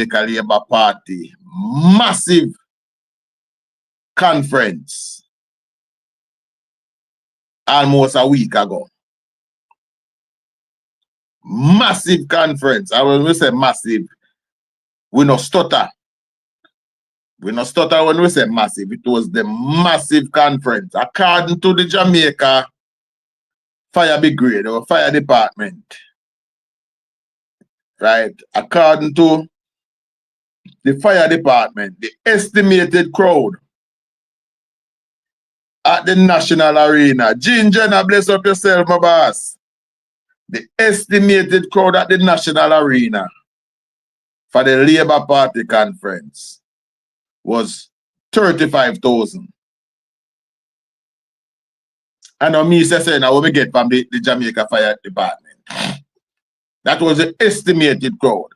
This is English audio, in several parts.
Jamaica Labour Party massive conference almost a week ago. Massive conference. And when we say massive, we no stutter. We no stutter when we say massive. It was the massive conference. According to the Jamaica Fire Brigade or Fire Department, right? According to the Fire Department, the estimated crowd at the National Arena. Ginger, now bless up yourself, my boss. The estimated crowd at the National Arena for the Labour Party conference was 35,000. And now me say now what we get from the Jamaica Fire Department. That was the estimated crowd.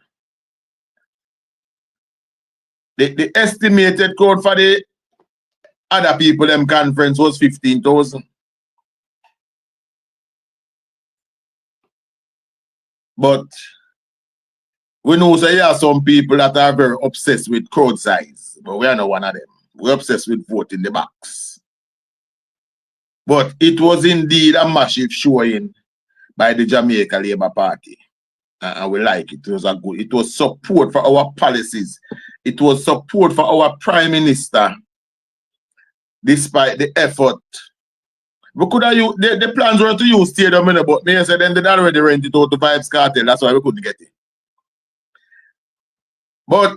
The estimated crowd for the other people them conference was 15,000. But we know say there are some people that are very obsessed with crowd size, but we are not one of them. We're obsessed with vote in the box. But it was indeed a massive showing by the Jamaica Labour Party. And we like it. It was a good. It was support for our policies. It was support for our Prime Minister, despite the effort. We could have used, the plans were to use stadium, but me said then they already rent it out to Vibes Cartel. That's why we couldn't get it. But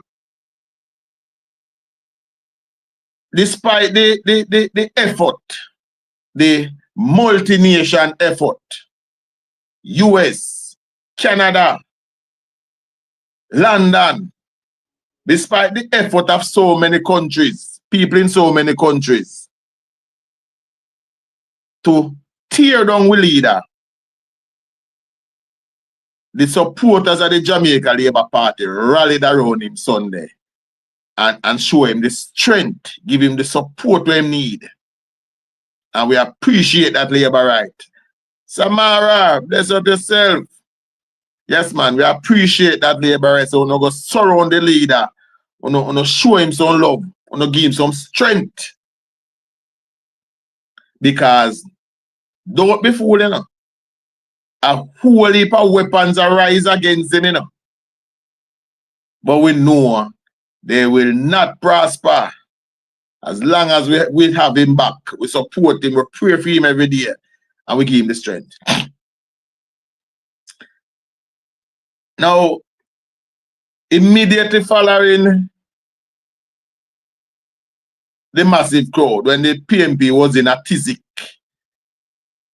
despite the effort, the multi-nation effort, US, Canada, London, despite the effort of so many countries, people in so many countries, to tear down the leader, the supporters of the Jamaica Labour Party rallied around him Sunday and show him the strength, give him the support we need. And we appreciate that labor right. Samara, bless up yourself. Yes, man, we appreciate that labor right. So we're going to surround the leader. We're going to show him some love. We're going to give him some strength. Because don't be fooled, you know. A whole heap of weapons arise against him, you know. But we know they will not prosper as long as we have him back. We support him, we pray for him every day, and we give him the strength. Now, immediately following the massive crowd, when the PMP was in a tizzy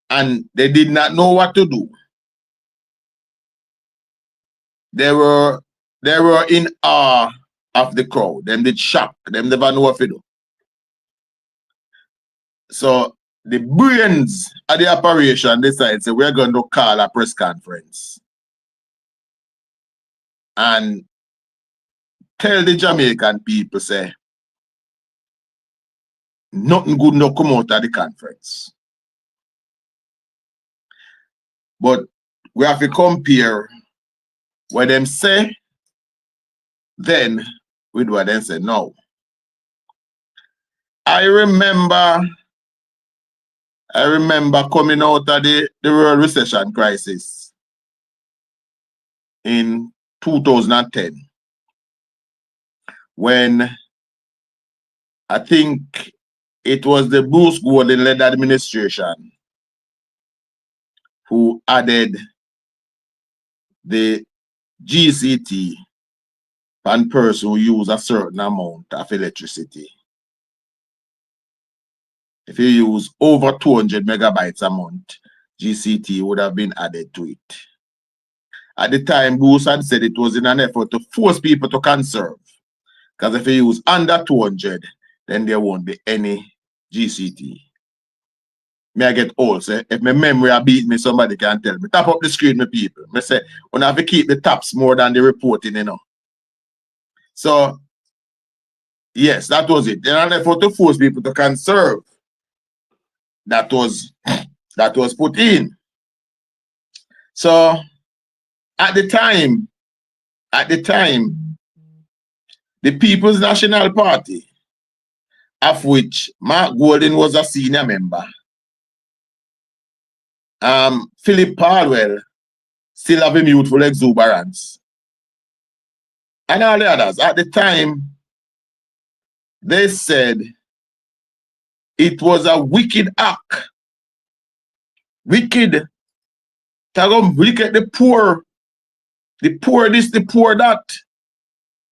and they did not know what to do, they were in awe of the crowd. Them did shock. Them never know what to do. So the brains of the operation decided, so we're going to call a press conference and tell the Jamaican people, say, nothing good no come out of the conference. But we have to compare what them say then with what them say now. I remember coming out of the world recession crisis in 2010 when I think it was the Bruce Gordon-led administration who added the GCT and person who use a certain amount of electricity. If you use over 200 megabytes a month, GCT would have been added to it. At the time, Bruce had said it was in an effort to force people to conserve. Because if you use under 200, then there won't be any GCT. May I get old, say, if my memory a beat me, somebody can tell me. Tap up the screen, my people. I say, we have to keep the taps more than the reporting, you know. So, yes, that was it. In an effort to force people to conserve, that was put in. So, at the time, the People's National Party, of which Mark Golding was a senior member, Philip Palwell still have him youthful exuberance, and all the others. At the time, they said it was a wicked act. Wicked. To go look at the poor this, the poor that.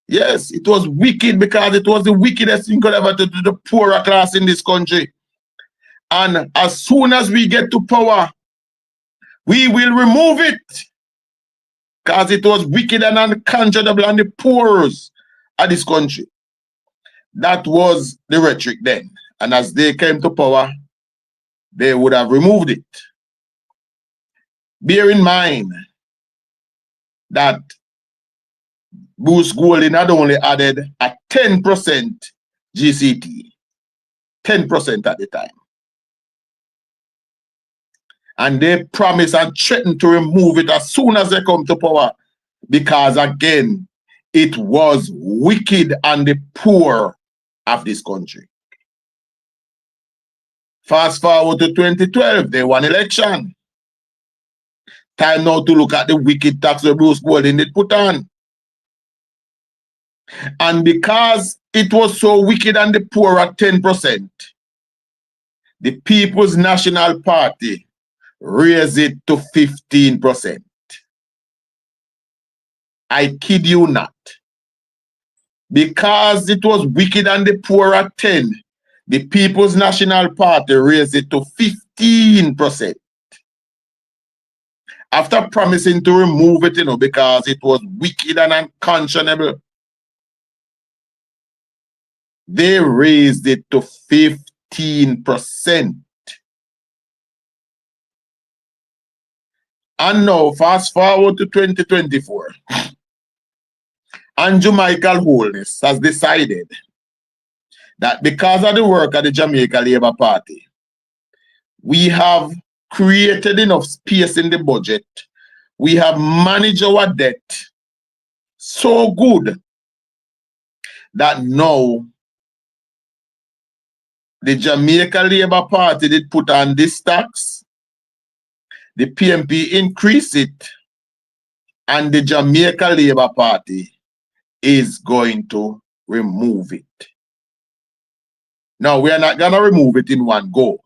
Yes, it was wicked because it was the wickedest thing could ever do to the poorer class in this country. And as soon as we get to power, we will remove it. Because it was wicked and unconscionable on the poorest of this country. That was the rhetoric then. And as they came to power, they would have removed it. Bear in mind that Bruce Golding had only added a 10% GCT. 10% at the time. And they promised and threatened to remove it as soon as they come to power. Because again, it was wicked and the poor of this country. Fast forward to 2012, they won election. Time now to look at the wicked tax that Bruce Golding did put on. And because it was so wicked and the poor at 10%, the People's National Party raised it to 15%. I kid you not. Because it was wicked and the poor at 10, the People's National Party raised it to 15%. After promising to remove it, because it was wicked and unconscionable, they raised it to 15%. And now, fast forward to 2024. Andrew Michael Holness has decided that because of the work of the Jamaica Labour Party, we have created enough space in the budget. We have managed our debt so good that now the Jamaica Labour Party did put on this tax, the PMP increased it, and the Jamaica Labour Party is going to remove it. Now, we are not going to remove it in one go,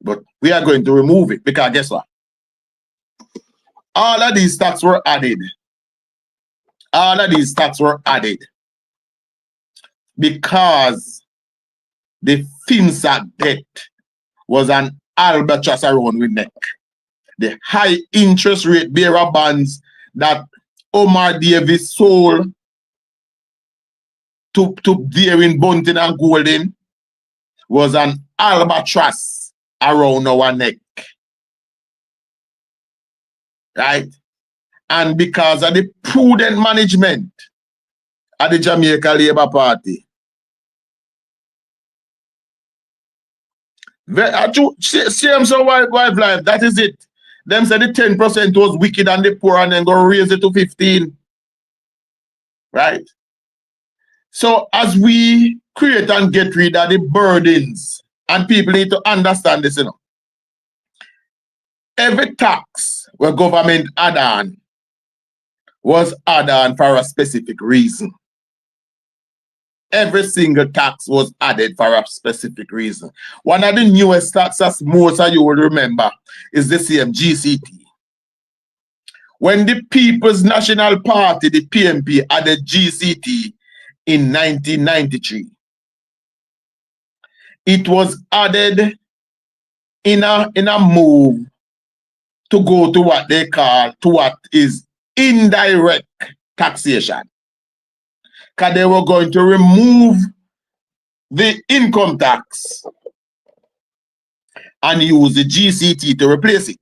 but we are going to remove it because guess what? All of these taxes were added. All of these taxes were added because the FINSA debt was an albatross around with neck. The high interest rate bearer bonds that Omar Davis sold to Darren Bunting and Golding was an albatross around our neck. Right? And because of the prudent management of the Jamaica Labour Party, same so wife life, that is it. Them said the 10% was wicked and the poor and then go raise it to 15. Right? So as we create and get rid of the burdens, and people need to understand this, every tax where government add on was add on for a specific reason. Every single tax was added for a specific reason. One of the newest taxes most of you will remember is the same GCT. When the People's National Party, the PMP, added GCT in 1993, it was added in a move to go to what they call, to what is indirect taxation. Because they were going to remove the income tax and use the GCT to replace it.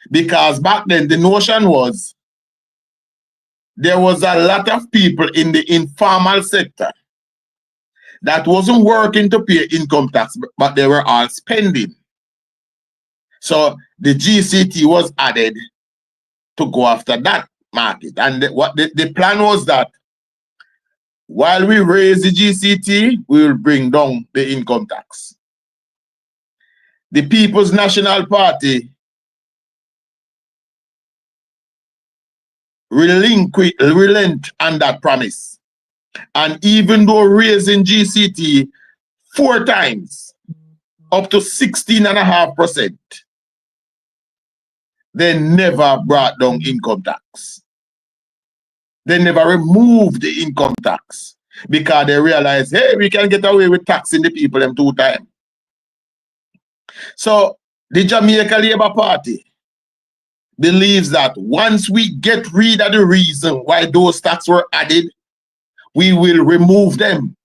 Because back then the notion was there was a lot of people in the informal sector that wasn't working to pay income tax, but they were all spending. So the GCT was added to go after that market. And the plan was that while we raise the GCT, we will bring down the income tax. The People's National Party relent on that promise. And even though raising GCT 4 times, up to 16.5%, they never brought down income tax. They never removed the income tax because they realized, hey, we can get away with taxing the people them 2 times. So the Jamaica Labour Party believes that once we get rid of the reason why those taxes were added, we will remove them.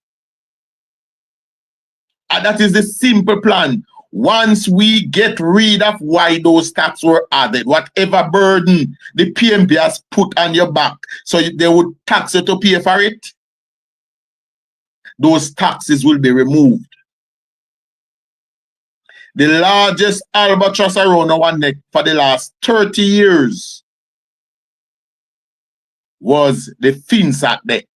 And that is the simple plan. Once we get rid of why those taxes were added, whatever burden the PMP has put on your back, so they would tax you to pay for it, those taxes will be removed. The largest albatross around our neck for the last 30 years was the FinSAC debt.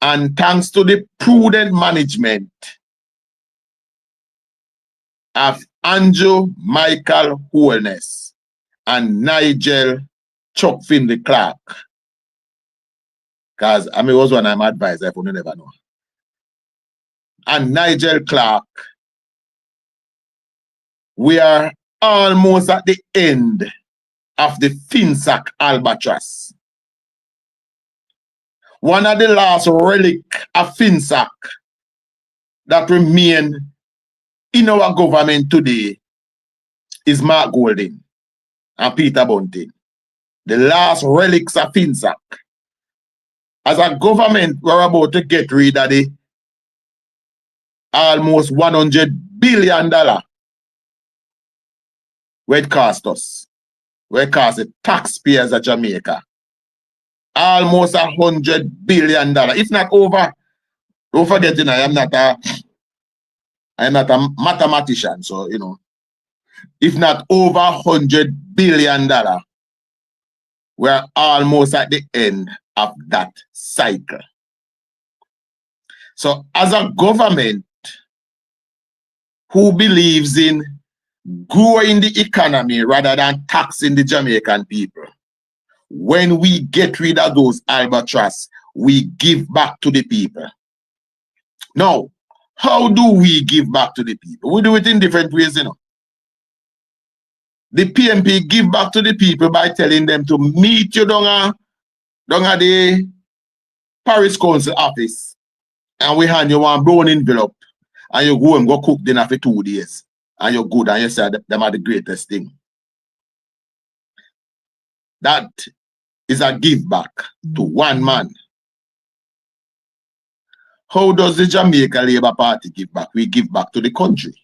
And thanks to the prudent management of Andrew Michael Holness and Nigel Chuck Finley Clark, because I mean, was one I'm advised, I never know. And Nigel Clark, we are almost at the end of the FinSAC albatross. One of the last relic of FinSAC that remain in our government today is Mark Golding and Peter Bunting. The last relics of FinSAC. As a government, we're about to get rid of the almost $100 billion where it cost us. Where it cost the taxpayers of Jamaica. Almost $100 billion. If not over, don't forget, you know, I'm not a mathematician, so you know, if not over $100 billion, we're almost at the end of that cycle. So as a government who believes in growing the economy rather than taxing the Jamaican people, when we get rid of those albatross, we give back to the people. Now, how do we give back to the people? We do it in different ways, you know. The PMP give back to the people by telling them to meet you down at the Paris Council office, and we hand you one brown envelope, and you go and go cook dinner for 2 days, and you're good, and you say them are the greatest thing. That is a give back to one man. How does the Jamaica Labour Party give back? We give back to the country.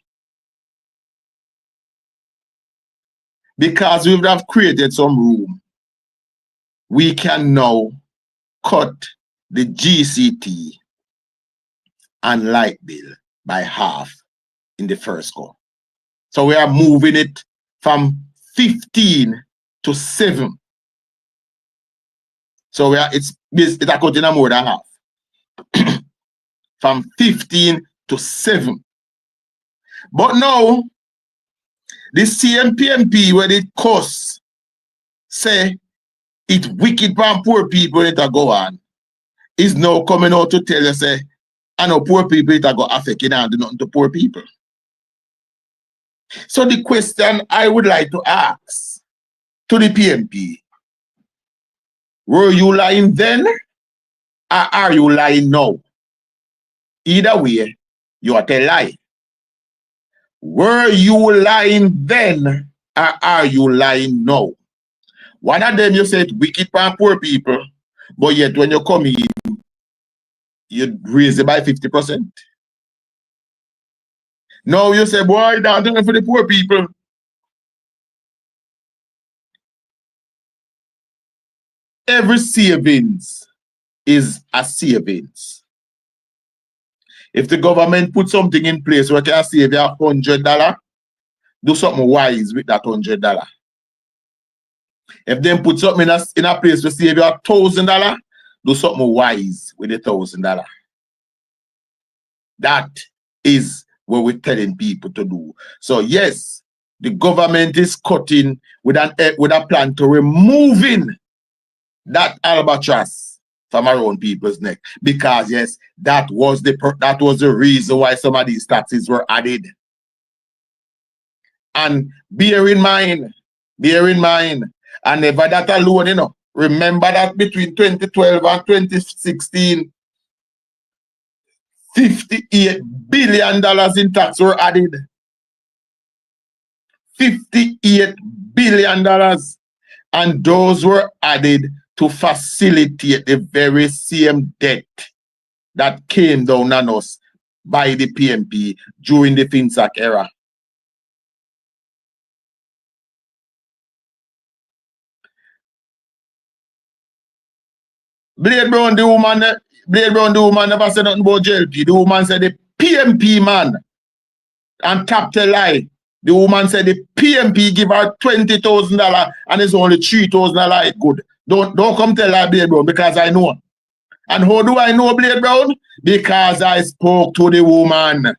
Because we have created some room, we can now cut the GCT and light bill by half in the first go. So we are moving it from 15 to 7. So it's a cutting more than half. From 15 to 7. But now, the same PMP where it costs, say, it wicked for poor people it a go on, is now coming out to tell you, say, I know poor people it a go affect it and do nothing to poor people. So the question I would like to ask to the PMP, were you lying then, or are you lying now? Either way, you are telling a lie. Were you lying then, or are you lying now? One of them you said wicked for poor people, but yet when you come in, you raise it by 50%. Now you say, boy, don't do it for the poor people. Every savings is a savings. If the government put something in place where it can save you $100, do something wise with that $100. If they put something in a place to save you $1,000, do something wise with the $1,000. That is what we're telling people to do. So yes, the government is cutting with a plan to removing that albatross from around people's neck, because yes, that was the reason why some of these taxes were added. And bear in mind, and never that alone, you know. Remember that between 2012 and 2016, $58 billion in tax were added. $58 billion. And those were added to facilitate the very same debt that came down on us by the PMP during the FinSAC era. Blade Brown, the woman never said nothing about JLP. The woman said the PMP man, and tapped a lie. The woman said the PMP give her $20,000 and it's only $3,000 good. Don't come tell her Blade Brown, because I know. And how do I know Blade Brown? Because I spoke to the woman.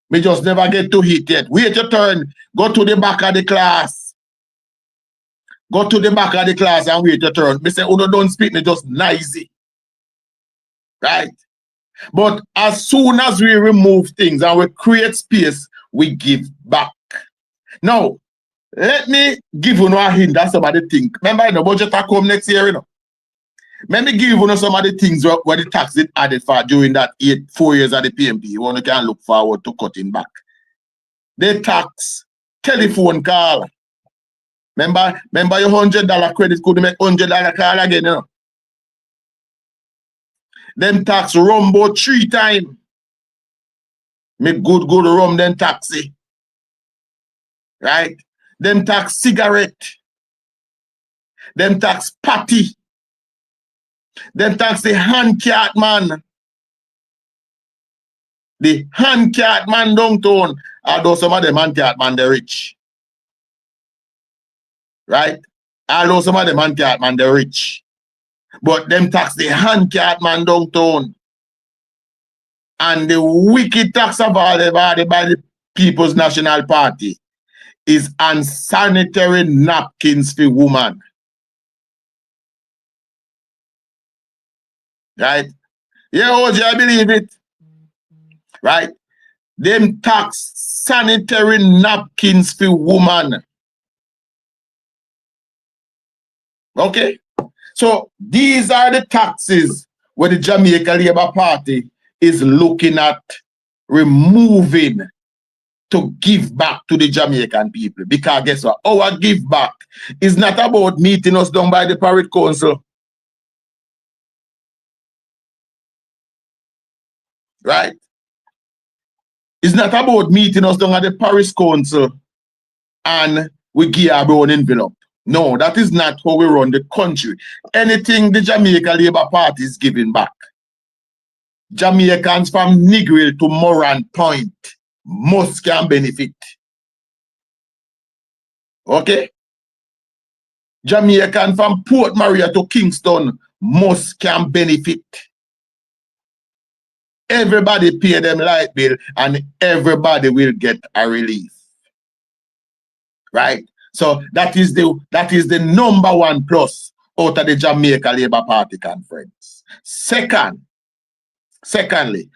Me just never get to hit yet. Wait your turn. Go to the back of the class. Go to the back of the class and wait your turn. Me say, oh, no, don't speak, me just noisy. Right? But as soon as we remove things and we create space, we give back. Now, let me give you a hint that somebody think. Remember, in the budget that come next year, you know? Let me give you some of the things where the tax is added for during that 4 years of the PMP. One can look forward to cutting back. They tax telephone call. Remember your $100 credit could make $100 call again, you know? Them tax rumbo 3 times. Make good rum, then taxi. Right? Them tax cigarette. Them tax patty. Them tax the hand cart man. The hand cart man downtown. Although some of them hand cart man, they're rich. Right? Although some of them hand cart man, they're rich. But them tax the hand cart man downtown. And the wicked tax of all by the People's National Party is unsanitary napkins for women. Right? Yeah, OJ, I believe it. Right? Them tax sanitary napkins for women. Okay? So these are the taxes where the Jamaica Labour Party is looking at removing to give back to the Jamaican people. Because guess what? Our give back is not about meeting us down by the Parish Council. Right? It's not about meeting us down at the Parish Council and we give our own envelope. No, that is not how we run the country. Anything the Jamaica Labour Party is giving back. Jamaicans from Negril to Moran Point must can benefit. Okay? Jamaican from Port Maria to Kingston must can benefit. Everybody pay them light bill and everybody will get a relief. Right? So that is the #1 plus out of the Jamaica Labour Party conference. Secondly,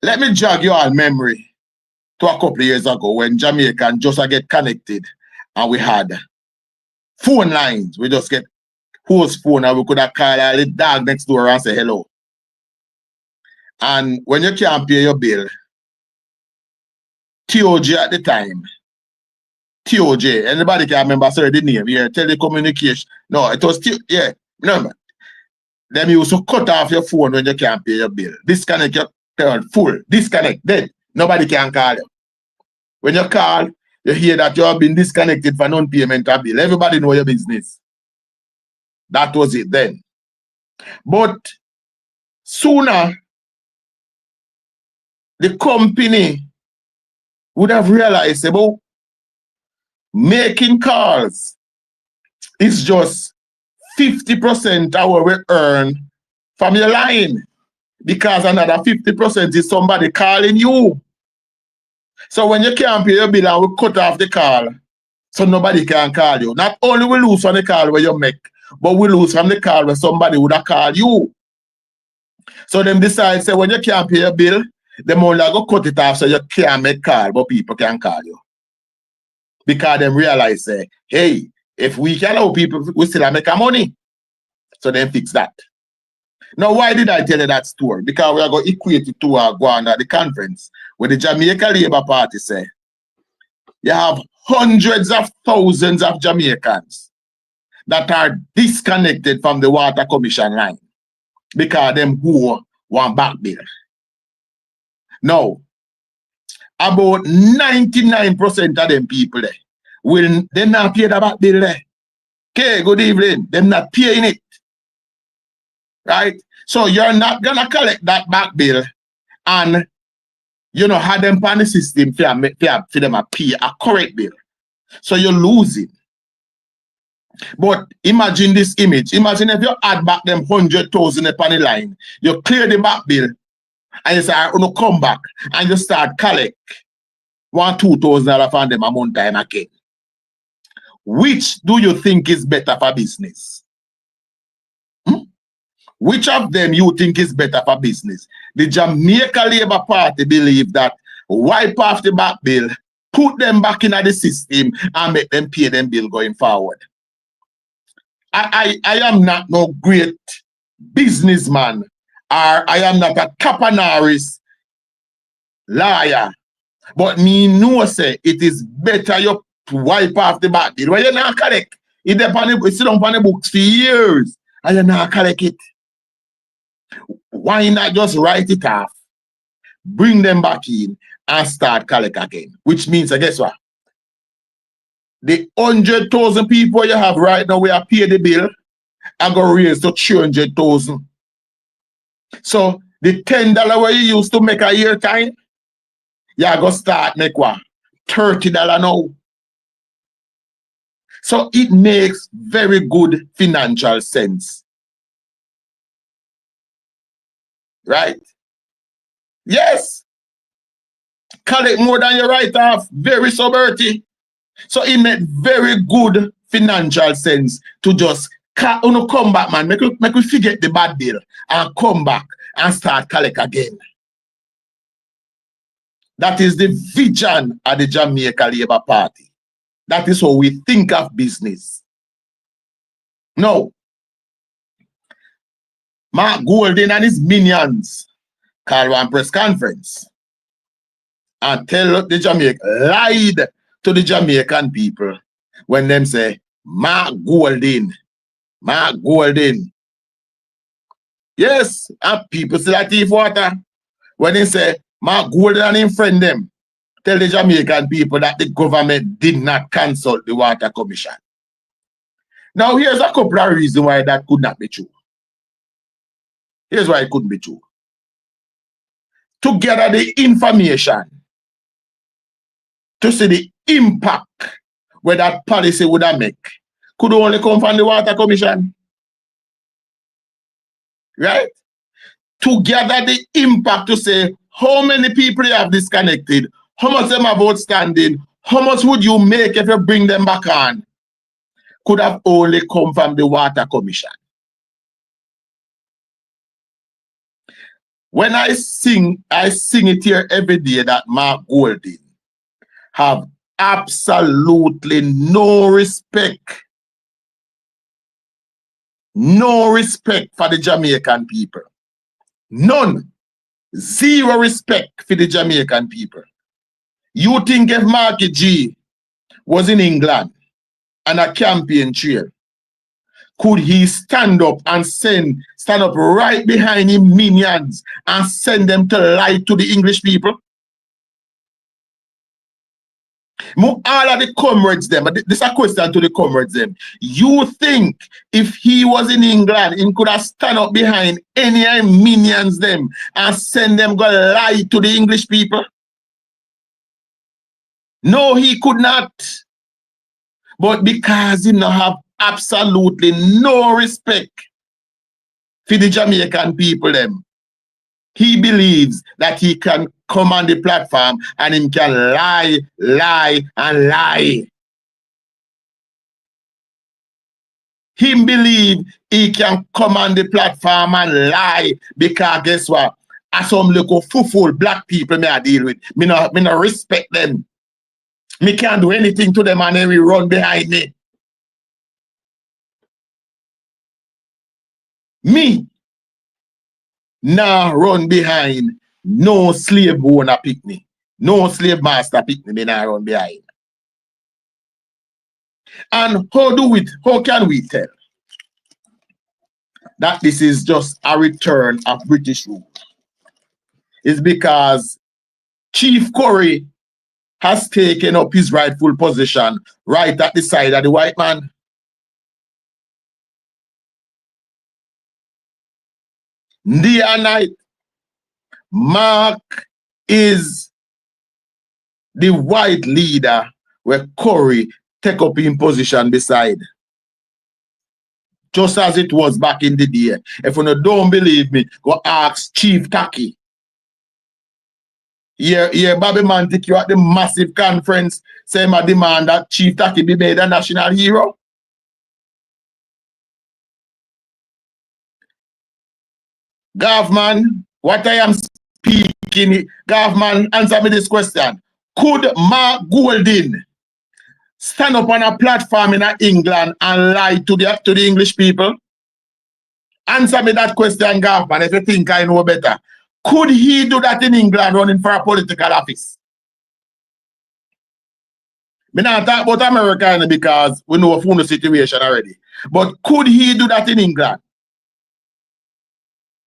let me jog your memory to a couple of years ago when Jamaican just get connected and we had phone lines. We just get whose phone and we could have called the dog next door and say hello. And when you can't pay your bill, TOJ at the time, TOJ, anybody can remember, sorry, the name, yeah, telecommunication. No, it was, yeah, remember. Them used to cut off your phone when you can't pay your bill. Disconnect your phone, full, disconnect, dead. Nobody can call you. When you call, you hear that you have been disconnected for non-payment of bill. Everybody know your business. That was it then. But sooner, the company would have realized about making calls is just 50% of what we earn from your line because another 50% is somebody calling you. So when you can't pay your bill and we cut off the call, so nobody can call you. Not only we lose from the call where you make, but we lose from the call where somebody would have called you. So them decide, say, when you can't pay your bill, them only go cut it off so you can't make call, but people can call you. Because them realize, say, hey, if we can allow people, we still make our money. So then fix that. Now, why did I tell you that story? Because we are going to equate it to go on at the conference where the Jamaica Labour Party say, you have hundreds of thousands of Jamaicans that are disconnected from the Water Commission line because them who want back bill. Now, about 99% of them people there will they not pay the back bill there. Okay, good evening. Them not paying it. Right? So you're not gonna collect that back bill and have them on the system for them to pay a correct bill. So you're losing. But imagine this image. Imagine if you add back them 100,000 upon the line, you clear the back bill, and you say, I'm gonna come back and you start collect $1,000-2,000 from them a month time again. Which do you think is better for business? Which of them you think is better for business? The Jamaica Labour Party believe that wipe off the back bill, put them back into the system, and make them pay them bill going forward. I am not no great businessman, or I am not a capanaris liar, but me know say it is better you wipe off the back bill. When you not collect, it's sit down on the books for years, and you not collect it. Why not just write it off, bring them back in, and start collect again? Which means, guess what? The 100,000 people you have right now, we are pay the bill, are going to raise to 300,000. So the $10 where you used to make a year time, you are going to start make what? $30 now. So it makes very good financial sense. Right? Yes. Collect more than you write off. Very soberty. So it makes very good financial sense to just come back, man. Make we forget the bad bill and come back and start collect again. That is the vision of the Jamaica Labour Party. That is how we think of business. Now, Mark Golding and his minions called one press conference and tell the lied to the Jamaican people when them say, Mark Golding. Yes, and people still like thief water. When they say, Mark Golding and his friend them, tell the Jamaican people that the government did not consult the Water Commission. Now, here's a couple of reasons why that could not be true. Here's why it couldn't be true. To gather the information, to see the impact where that policy would have made, could only come from the Water Commission. Right? To gather the impact to say how many people you have disconnected, how much them have outstanding, how much would you make if you bring them back on, could have only come from the Water Commission. When I sing it here every day that Mark Golding have absolutely no respect for the Jamaican people. None. Zero respect for the Jamaican people. You think if Marky G was in England and a campaign trail, could he stand up right behind him minions and send them to lie to the English people? All of the comrades them, but this is a question to the comrades them. You think if he was in England, he could have stand up behind any minions them and send them go lie to the English people? No, he could not. But because he not have absolutely no respect for the Jamaican people them. He believes that he can come on the platform and he can lie, lie, and lie. He believes he can come on the platform and lie because guess what? As some little full black people may I deal with. Me no respect them. Me can't do anything to them and then we run behind me. Me nah run behind no slave owner pick me. No slave master pick me nah run behind. And how can we tell that this is just a return of British rule? It's because Chief Curry has taken up his rightful position right at the side of the white man. Day and night, Mark is the white leader where Curry take up in position beside. Just as it was back in the day. If you don't believe me, go ask Chief Taki. Bobby Man take you at the massive conference, say my demand that Chief Taki be made a national hero. Government, what I am speaking, government, answer me this question. Could Mark Golding stand up on a platform in England and lie to the English people? Answer me that question, government, if you think I know better. Could he do that in England running for a political office? Me not talk about America because we know of the situation already. But could he do that in England?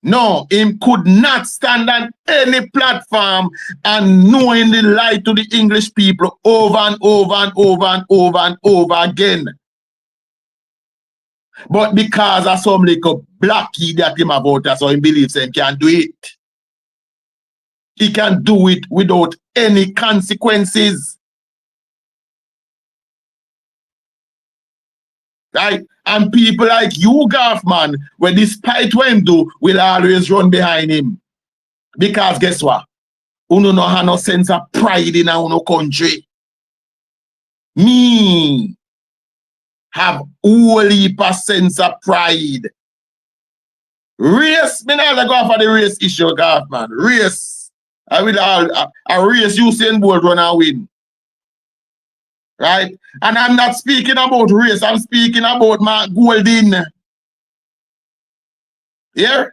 No, him could not stand on any platform and knowingly lie to the English people over and over and over and over and over again. But because of some little blackie that him about us, so he believes he can do it. He can do it without any consequences. Right? And people like you, Gaffman, when despite what him do, will always run behind him. Because guess what? Uno no have no sense of pride in our country. Me have only a sense of pride. Race, me not go for the race issue, Gaffman. Race. I will a race Usain Bolt run and win. Right? And I'm not speaking about race, I'm speaking about Mark Golding. Yeah?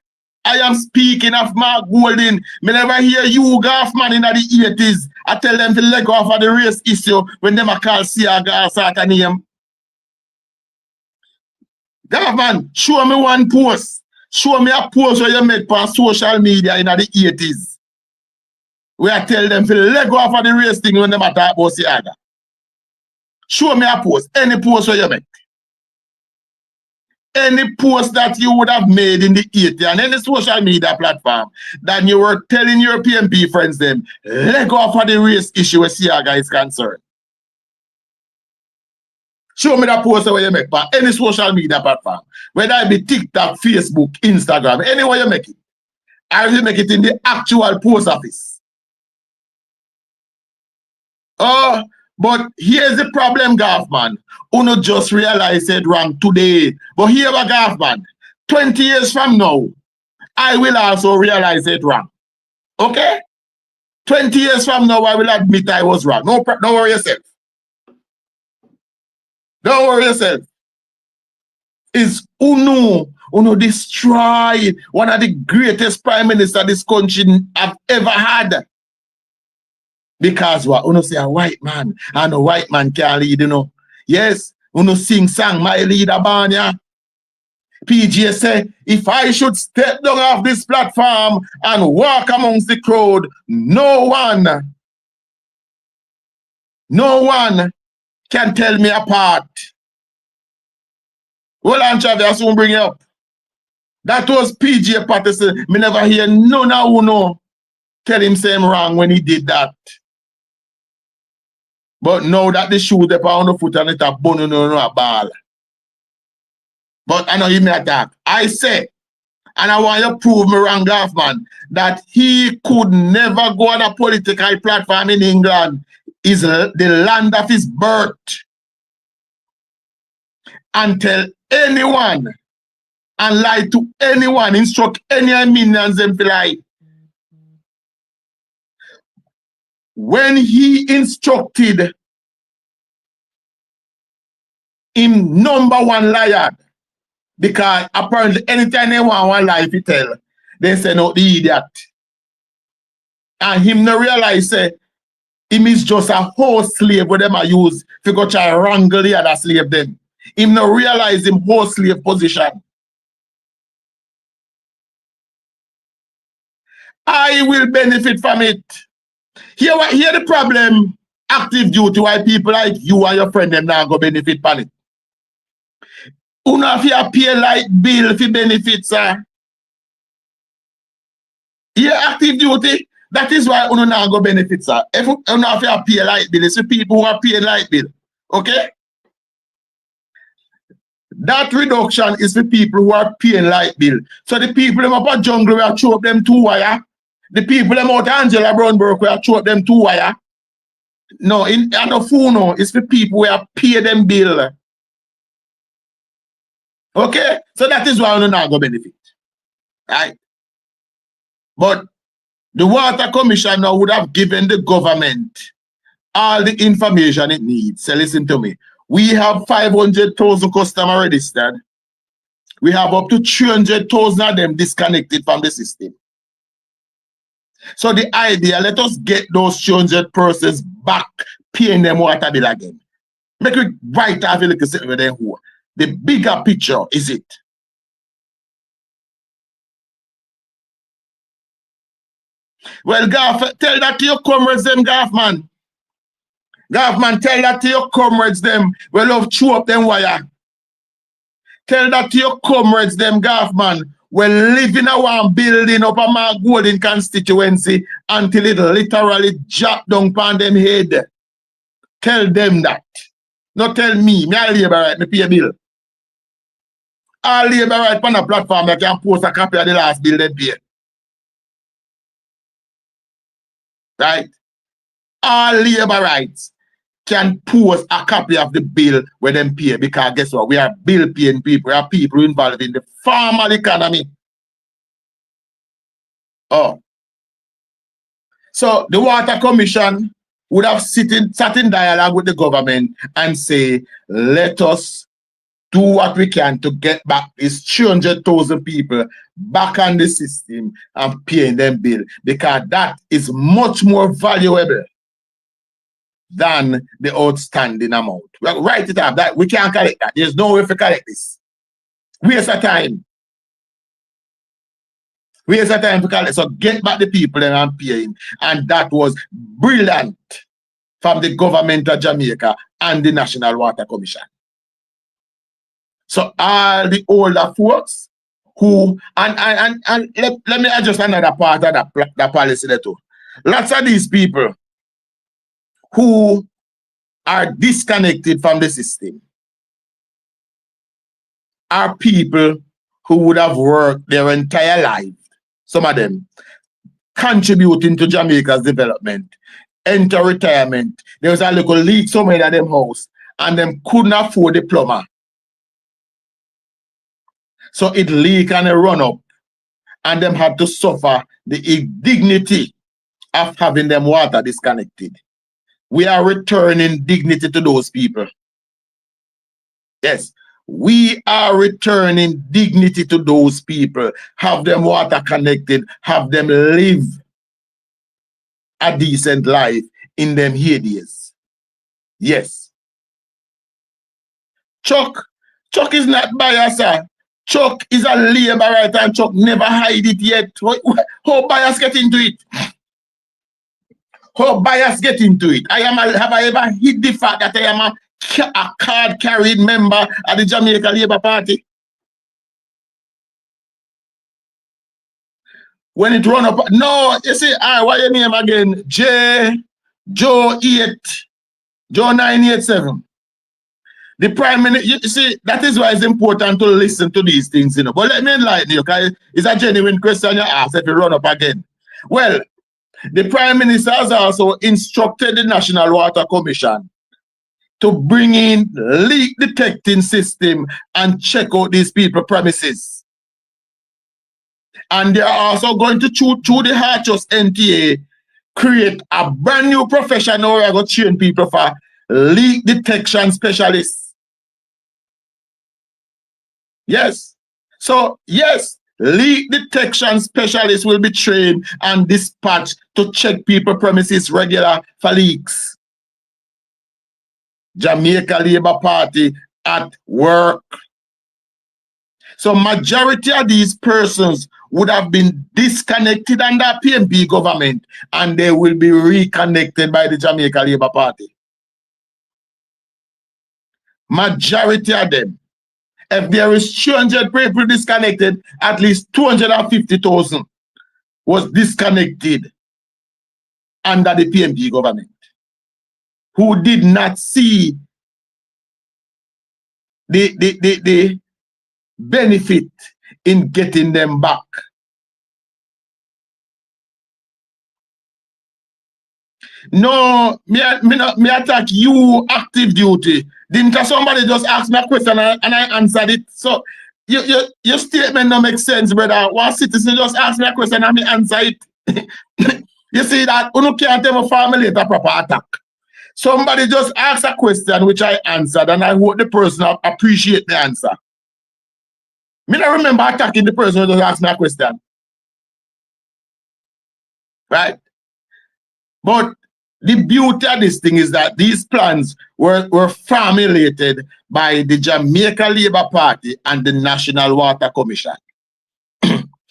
I am speaking of Mark Golding. Me never hear you, Gaffman, in the 80s. I tell them to let go of the race issue when them a call Siaga or sort of name. Gaffman, show me one post. Show me a post where you make on social media in the 80s. Where I tell them to let go of the race thing when them a talk about Siaga. Show me a post, any post where you make. Any post that you would have made in the 80s and any social media platform that you were telling your PMP friends them, let go of the race issue where Siaga is concerned. Show me that post where you make for any social media platform, whether it be TikTok, Facebook, Instagram, anywhere you make it. Or you make it in the actual post office. Oh, but here's the problem, Gaffman. Uno just realized it wrong today. But here, Gaffman, 20 years from now, I will also realize it wrong. Okay? 20 years from now, I will admit I was wrong. No, don't worry yourself. Don't worry yourself. Is Uno destroy one of the greatest prime ministers this country have ever had. Because what? Uno say a white man and a white man can't lead, you know. Yes, Uno sing song, my leader Banya. PJ say, if I should step down off this platform and walk amongst the crowd, no one can tell me apart. Well, I'm Chavi, I soon bring it up. That was PJ Patterson. Me never hear none of Uno tell him same wrong when he did that. But now that the shoe they on the foot and it a bone no a ball. But I know you may attack. I say, And I want you to prove me wrong, Gaffman, that he could never go on a political platform in England, is the land of his birth, and tell anyone and lie to anyone, instruct any minions them to lie. When he instructed him #1 liar, because apparently anytime they want one lie to tell, they say no, the idiot. And him no realize say him is just a whole slave where them are use to go try wrangle the other slave then. Him no realize him whole slave position. I will benefit from it. Here the problem, active duty, why people like you and your friend them now go benefit from it. You know if you pay light bill for benefits, sir. Yeah, active duty. That is why you now go benefit, sir. If you know if you pay light bill, it's the people who are paying light bill. Okay? That reduction is the people who are paying light bill. So the people them up a jungle we are throw up them 2 wire. The people them out Angela Brownburg we are throw up them 2 wire. No, in the phone, it's the people who are pay them bill. Okay? So that is why you now go benefit. Right? But the Water Commission now would have given the government all the information it needs. So listen to me. We have 500,000 customers registered. We have up to 300,000 of them disconnected from the system. So the idea, let us get those 300 persons back, paying them water bill again. Make it right off a little bit with them who. The bigger picture is it. Well, Gaff, tell that to your comrades them, Gaff, man. Gaff, man, tell that to your comrades them. We love chew up them wire. Tell that to your comrades them, Gaff, man. We live in a one building up a my golden constituency until it literally drop down upon them head. Tell them that. Not tell me. Me a labor right, me pay a bill. All labor right on a platform that can post a copy of the last bill they pay. Right? All labor rights can post a copy of the bill where them pay, because guess what? We are bill paying people. We are people involved in the formal economy. Oh. So the Water Commission would have sat in dialogue with the government and say, let us do what we can to get back these 300,000 people back on the system and paying them bill, because that is much more valuable than the outstanding amount. Well, write it up. That we can't collect that. There's no way to collect this. Waste of time. Waste of time to collect. So get back the people and paying. And that was brilliant from the government of Jamaica and the National Water Commission. So all the older folks who and let me adjust another part of that policy there too. Lots of these people who are disconnected from the system are people who would have worked their entire life, some of them, contributing to Jamaica's development, enter retirement. There was a little leak somewhere in them house, and them couldn't afford the plumber. So it leak and it run up, and them had to suffer the indignity of having them water disconnected. We are returning dignity to those people. Yes, we are returning dignity to those people. Have them water connected, have them live a decent life in them heydays. Yes. Chuck is not biased, sir. Chuck is a labor right, and Chuck never hide it yet. How bias get into it? How bias get into it? Have I ever hid the fact that I am a card carried member of the Jamaica Labour Party? When it run up, no, you see, what your name again? Joe 987. The Prime Minister, you see, that is why it's important to listen to these things, you know. But let me enlighten you, because it's a genuine question you ask if you run up again. Well, the Prime Minister has also instructed the National Water Commission to bring in leak detecting system and check out these people premises. And they are also going to, through the Harchus NTA, create a brand new profession where we're going to train people for leak detection specialists. Yes. So, yes, leak detection specialists will be trained and dispatched to check people premises regular for leaks. Jamaica Labour Party at work. So majority of these persons would have been disconnected under PNP government and they will be reconnected by the Jamaica Labour Party. Majority of them. If there is 200 people disconnected, at least 250,000 was disconnected under the PNP government, who did not see the benefit in getting them back. No, me attack you active duty. Didn't somebody just ask me a question and I answered it? So your statement don't make sense, brother. One citizen just asked me a question and me answer it. You see that? You can't tell me formulate a proper attack. Somebody just asked a question which I answered and I hope the person appreciate the answer. Me don't remember attacking the person who just asked me a question. Right? But the beauty of this thing is that these plans were formulated by the Jamaica Labour Party and the National Water Commission.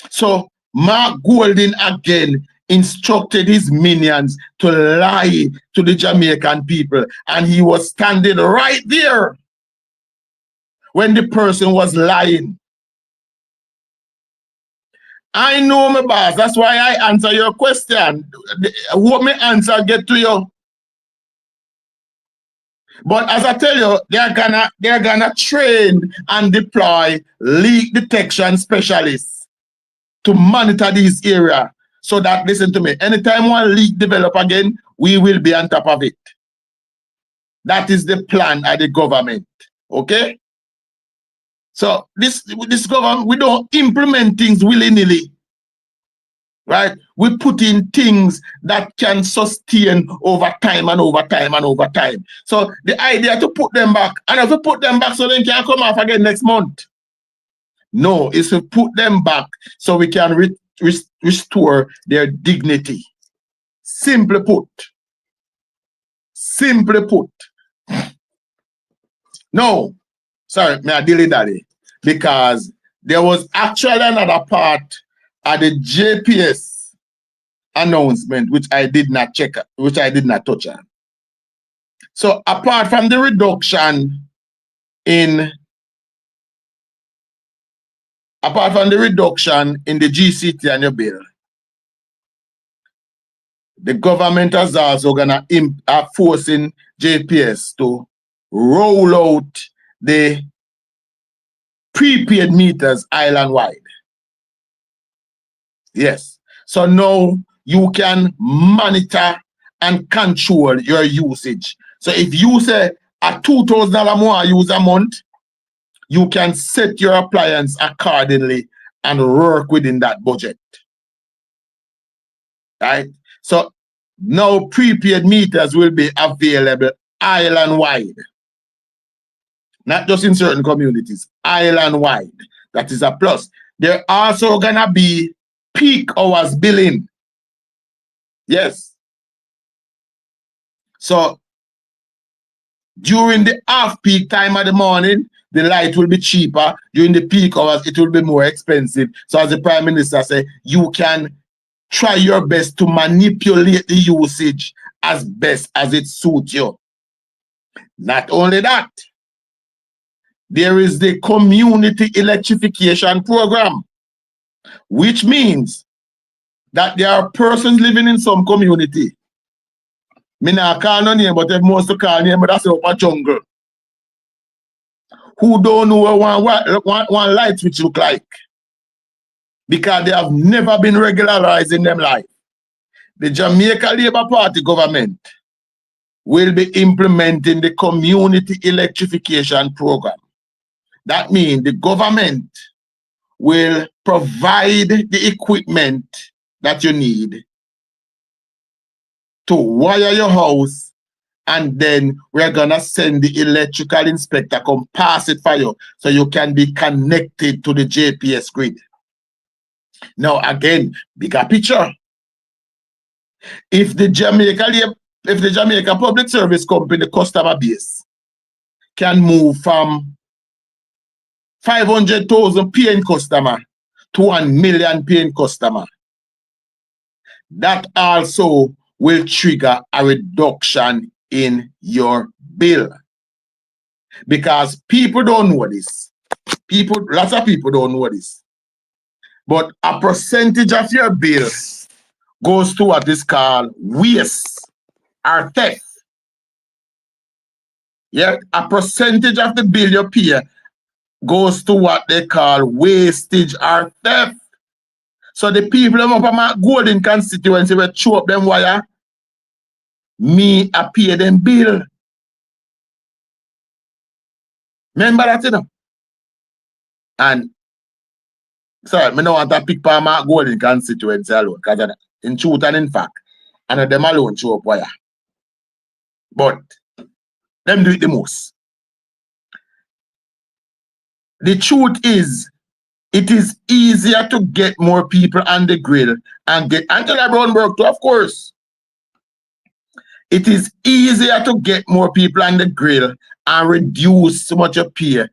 So Mark Golding again instructed his minions to lie to the Jamaican people, and he was standing right there when the person was lying. I know my boss. That's why I answer your question. What my answer get to you? But as I tell you, they're gonna train and deploy leak detection specialists to monitor these areas. So that, listen to me, anytime one leak develop again, we will be on top of it. That is the plan of the government. Okay? So this government, we don't implement things willy-nilly. Right? We put in things that can sustain over time and over time and over time. So the idea to put them back, and if we put them back so they can come off again next month. No, it's to put them back so we can restore their dignity. Simply put. Simply put. No, sorry, may I delete that, because there was actually another part of the JPS announcement which I did not check, which I did not touch on. So apart from the reduction in the GCT and your bill, the government has also gonna forcing JPS to roll out the prepaid meters island-wide. Yes. So now you can monitor and control your usage. So if you say a $2,000 more use a month, you can set your appliance accordingly and work within that budget. Right? So now prepaid meters will be available island-wide. Not just in certain communities, island-wide. That is a plus. There also gonna be peak hours billing. Yes. So during the off-peak time of the morning, the light will be cheaper. During the peak hours, it will be more expensive. So as the Prime Minister said, you can try your best to manipulate the usage as best as it suits you. Not only that, there is the community electrification program, which means that there are persons living in some community. Me not call no name, but if most to call name, but that's up a jungle. who don't know what one light switch look like because they have never been regularized in them life. The Jamaica Labour Party government will be implementing the community electrification program. That means the government will provide the equipment that you need to wire your house, and then we're gonna send the electrical inspector come pass it for you so you can be connected to the JPS grid. Now again, bigger picture. If the Jamaica Public Service Company customer base can move from 500,000 paying customer to 1 million paying customer, that also will trigger a reduction in your bill. Because people don't know this. Lots of people don't know this. But a percentage of your bill goes to what is called waste or theft. Yeah, a percentage of the bill you pay goes to what they call wastage or theft. So the people up on my golden constituency will chew up them wire, me I pay them bill. Remember that, you know? And sorry, I don't want to pick for my golden constituency alone, because in truth and in fact, I know them alone chew up wire. But them do it the most. The truth is, it is easier to get more people on the grid and get Angela Brown work too, of course. It is easier to get more people on the grid and reduce so much you pay.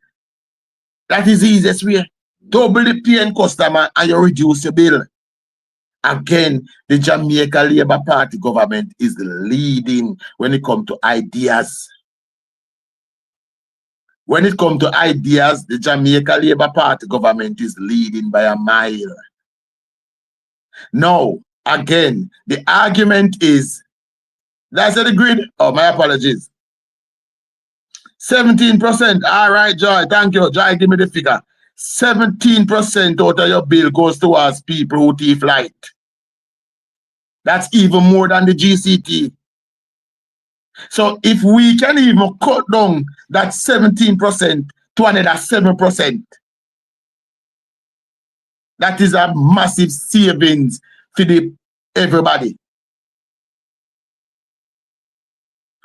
That is the easiest way. Double the paying customer and you reduce your bill. Again, the Jamaica Labour Party government is leading when it comes to ideas. When it comes to ideas, the Jamaica Labour Party government is leading by a mile. Now, again, the argument is, that's the grid. Oh, my apologies. 17%. All right, Joy. Thank you. Joy, give me the figure. 17% out of your bill goes towards people who thief light. That's even more than the GCT. So if we can even cut down that 17% to another 7%, that is a massive savings for everybody.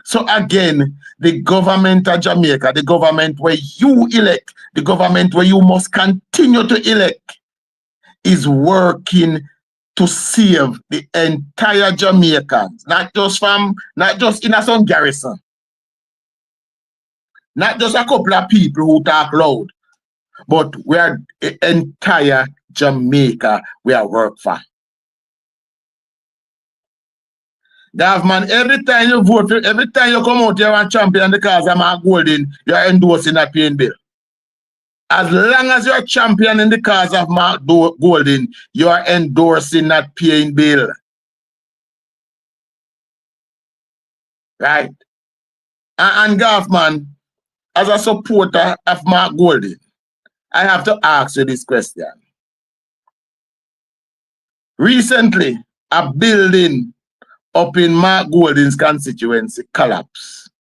So again, the government of Jamaica, the government where you elect, the government where you must continue to elect, is working to save the entire Jamaicans, not just in a some garrison, not just a couple of people who talk loud, but we are the entire Jamaica we are work for. Government, every time you vote, every time you come out here and champion the cause of Mark Golden, you are endorsing that paying bill. As long as you're championing the cause of Mark Golden, you are endorsing that paying bill. Right? And Goffman, as a supporter of Mark Golden, I have to ask you this question. Recently, a building up in Mark Golden's constituency collapsed,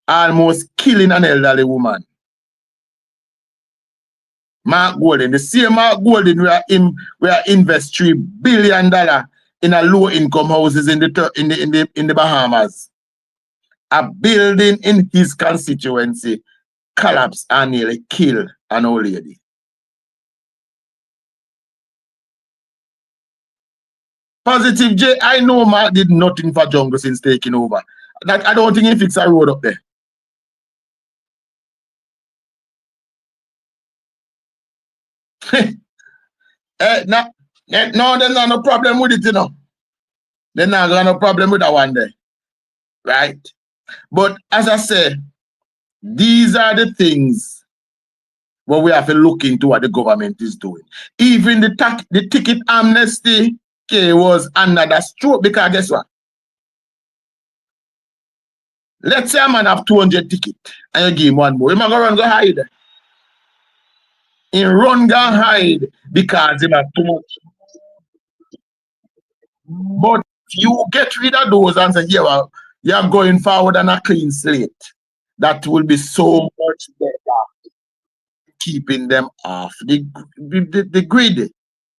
almost killing an elderly woman. Mark Golden, the same Mark Golden we are invest $3 billion in a low-income houses in the Bahamas. A building in his constituency collapsed and nearly killed an old lady. Positive J, I know Mark did nothing for Jungle since taking over. I don't think he fixed a road up there. No, there's not no problem with it, you know. There's not no problem with that one there. Right? But as I said, these are the things what we have to look into what the government is doing. Even the ticket amnesty was another stroke, because guess what? Let's say a man have 200 ticket and you give him one more. He might go run go hide. He run go hide because he have too much. But you get rid of those and say, yeah, well, you're going forward on a clean slate. That will be so much better keeping them off the grid.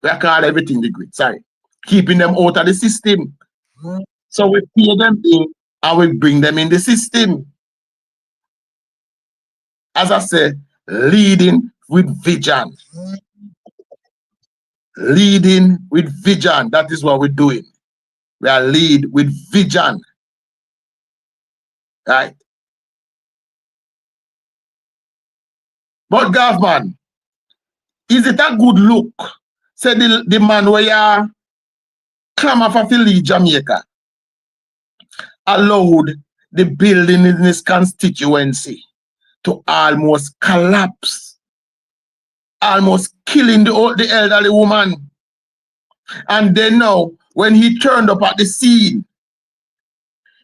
We call everything the grid, sorry. Keeping them out of the system. So we pay them in and we bring them in the system. As I said, leading with vision. Leading with vision. That is what we're doing. We are lead with vision. Right? But government, is it a good look? Say the man where you clamor for leave Jamaica allowed the building in his constituency to almost collapse, almost killing the elderly woman. And then now, when he turned up at the scene,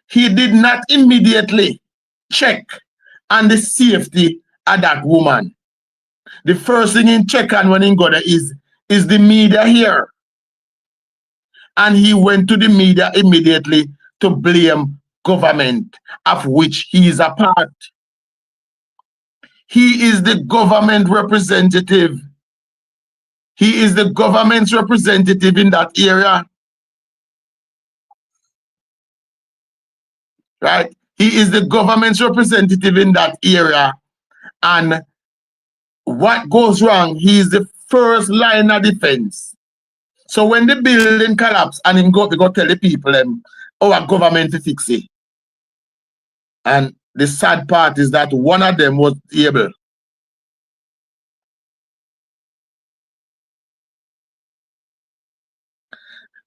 he did not immediately check on the safety of that woman. The first thing he check on when he got there is the media here. And he went to the media immediately to blame government, of which he is a part. He is the government representative. He is the government's representative in that area. Right? He is the government's representative in that area. And what goes wrong, he is the first line of defense. So when the building collapse and him go tell the people our government to fix it. And the sad part is that one of them was able.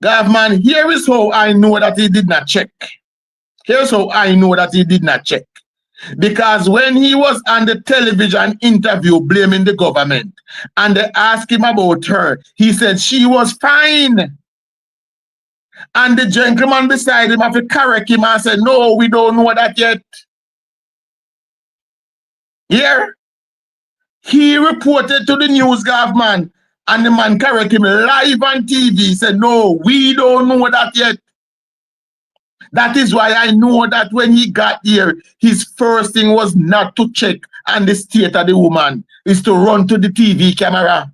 Government, here is how I know that he did not check. Here's how I know that he did not check. Because when he was on the television interview blaming the government and they asked him about her, he said she was fine. And the gentleman beside him have to correct him and said, no, we don't know that yet. Here, he reported to the news government and the man correct him live on TV. He said, no, we don't know that yet. That is why I know that when he got here, his first thing was not to check on the state of the woman, is to run to the TV camera.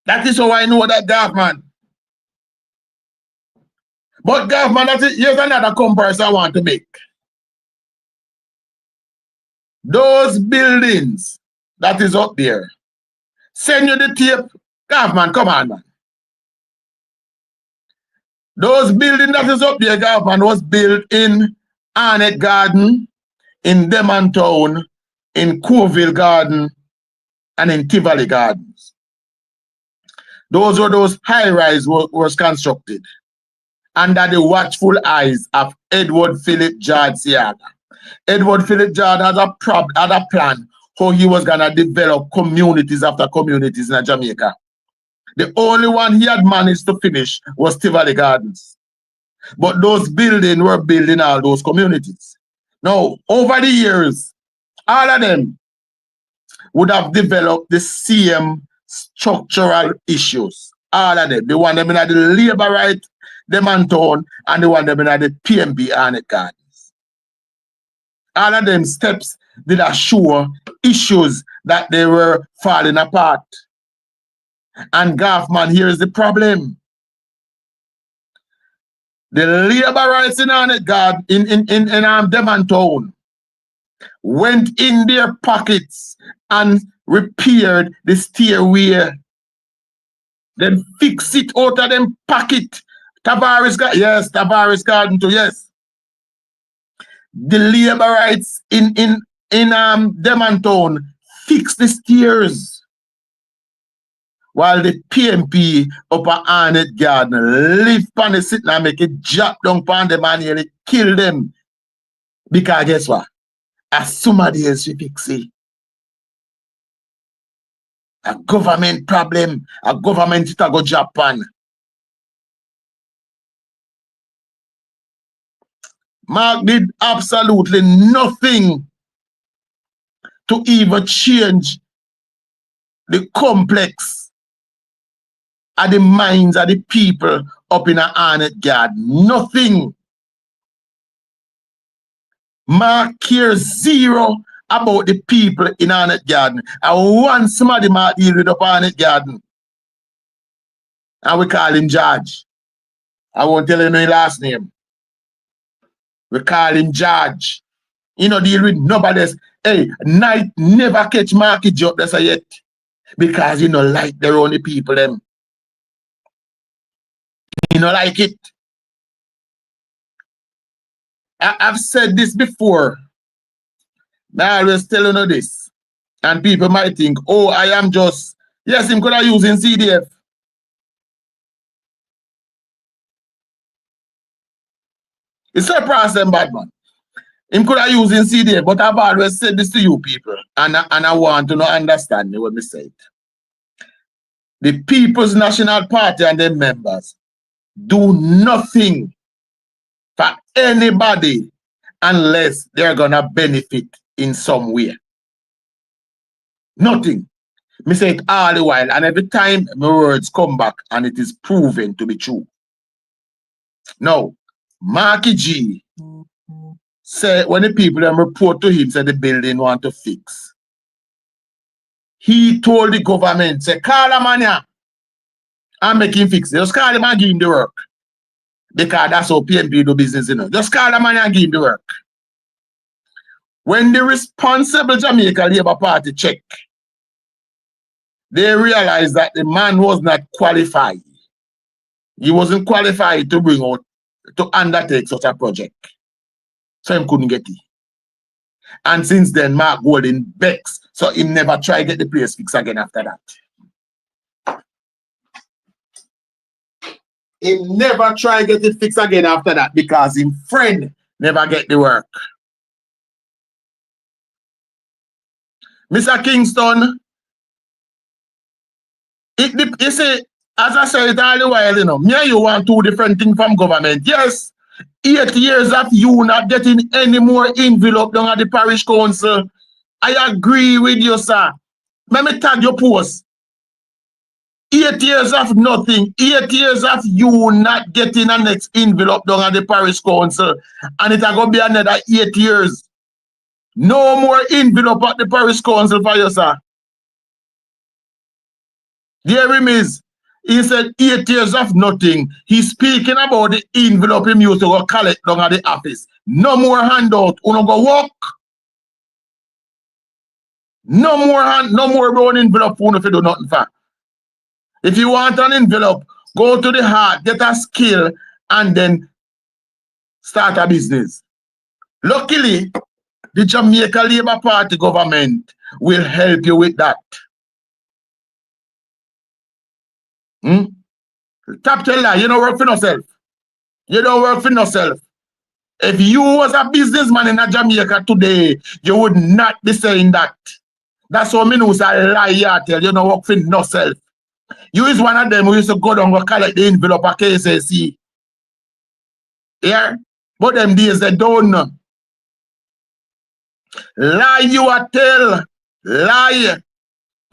That is how I know that government. But government, here's another comparison I want to make. Those buildings that is up there, send you the tape. Government, come on, man. Those buildings that is up there, government, was built in Arnett Garden, in Demon Town, in Coville Garden, and in Tivoli Gardens. Those were those high-rise was constructed under the watchful eyes of Edward Philip George Siaga. Edward Philip George had a plan how he was gonna develop communities after communities in Jamaica. The only one he had managed to finish was Tivoli Gardens. But those buildings were building all those communities. Now, over the years, all of them would have developed the same structural issues. All of them. The one them in the labor right, them and town, and the one them in the PMB Arnett Gardens. All of them steps did assure issues that they were falling apart. And government, here is the problem. The labor rights in Arnett Garden, in Demon Town, went in their pockets and repaired the stairway. Then fix it out of them pocket. Tavares Garden too, yes. The labor rights in Demon Town fix the stairs. While the PMP up at Arnett Garden live on the sitting and make it drop down upon them and nearly kill them. Because guess what? As somebody else we fix it. A government problem, a government it go Japan. Mark did absolutely nothing to even change the complex of the minds of the people up in a Arnett Garden. Nothing. Mark cares zero about the people in Arnett Garden. And once somebody Mark deal with up Arnett Garden, and we call him George. I won't tell you no last name. We call him George. You know, deal with nobody else. Hey, night never catch market job that's yet. Because you know, like their only people them. You know, like it. I've said this before. I always tell you this. And people might think, oh, I am just, yes, him could have used in CDF. It's a problem, bad man. Him could have used in CDF, but I've always said this to you people. And I want to know understand me when I say it. The People's National Party and their members do nothing for anybody unless they're gonna benefit in some way. Nothing. Me say it all the while, and every time my words come back and it is proven to be true. Now, Marky G say when the people them report to him say the building want to fix. He told the government, say, call a man here and make him fix it. Just call him and give him the work. Because that's how PNP do business, you know. Just call a man and give him the work. When the responsible Jamaica Labour Party check, they realized that the man was not qualified. He wasn't qualified to bring out, to undertake such a project. So he couldn't get it. And since then, Mark Golden begs, so he never try to get the place fixed again after that. He never try to get it fixed again after that because his friend never get the work. Mr. Kingston, you see, as I said all the while, you know, me and you want two different things from government. Yes, 8 years of you not getting any more envelope down at the parish council. I agree with you, sir. Let me tag your post. 8 years of nothing. 8 years of you not getting a next envelope down at the parish council. And it's going to be another 8 years. No more envelope at the parish council for you, sir. There he is. He said 8 years of nothing. He's speaking about the envelope he used to go collect down at the office. No more handout. Uno go walk. No more brown envelope for if you do nothing for. If you want an envelope, go to the heart, get a skill, and then start a business. Luckily, the Jamaica Labour Party government will help you with that. Top tell lie, you don't work for yourself. You don't work for yourself. If you was a businessman in Jamaica today, you would not be saying that. That's what me know is a lie you tell. You don't work for yourself. You is one of them who used to go down and collect the envelope at KSAC. Yeah? But them days they don't know. Lie you a tell. Lie.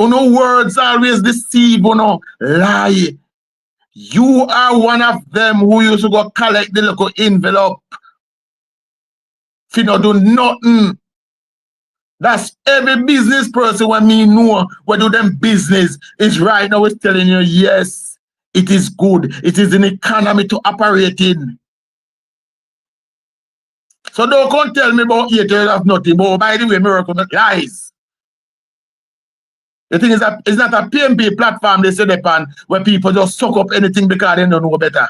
Uno words always deceive, uno. Lie. You are one of them who used to go collect the little envelope. If you don't do nothing. That's every business person when me know what do them business is right now is telling you, yes, it is good. It is an economy to operate in. So don't come tell me about 8 years of nothing. But by the way, miracle lies. The thing is that it's not a PMP platform they set upon where people just suck up anything because they don't know better.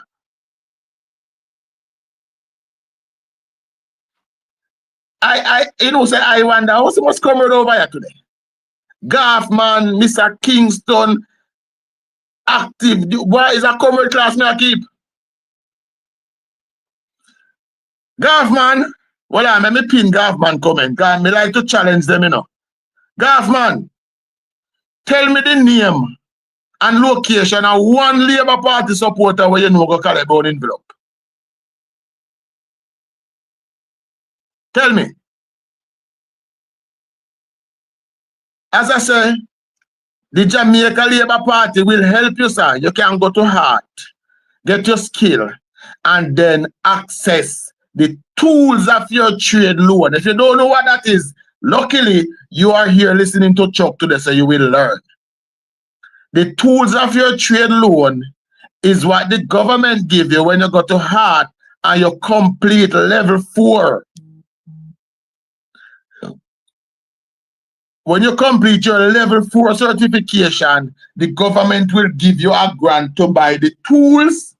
Say I wonder what's the most coming over here today. Gaffman, Mr. Kingston, active. Why is a comrade class me I keep? Gaffman, well, let me pin Gaffman comment because I like to challenge them, you know. Gaffman, tell me the name and location of one Labour Party supporter where you know go collect an envelope. Tell me. As I say, the Jamaica Labour Party will help you, sir. You can go to heart, get your skill, and then access the tools of your trade loan. If you don't know what that is, luckily, you are here listening to Chuck today, so you will learn. The tools of your trade loan is what the government give you when you go to heart and you complete level 4. When you complete your level 4 certification, the government will give you a grant to buy the tools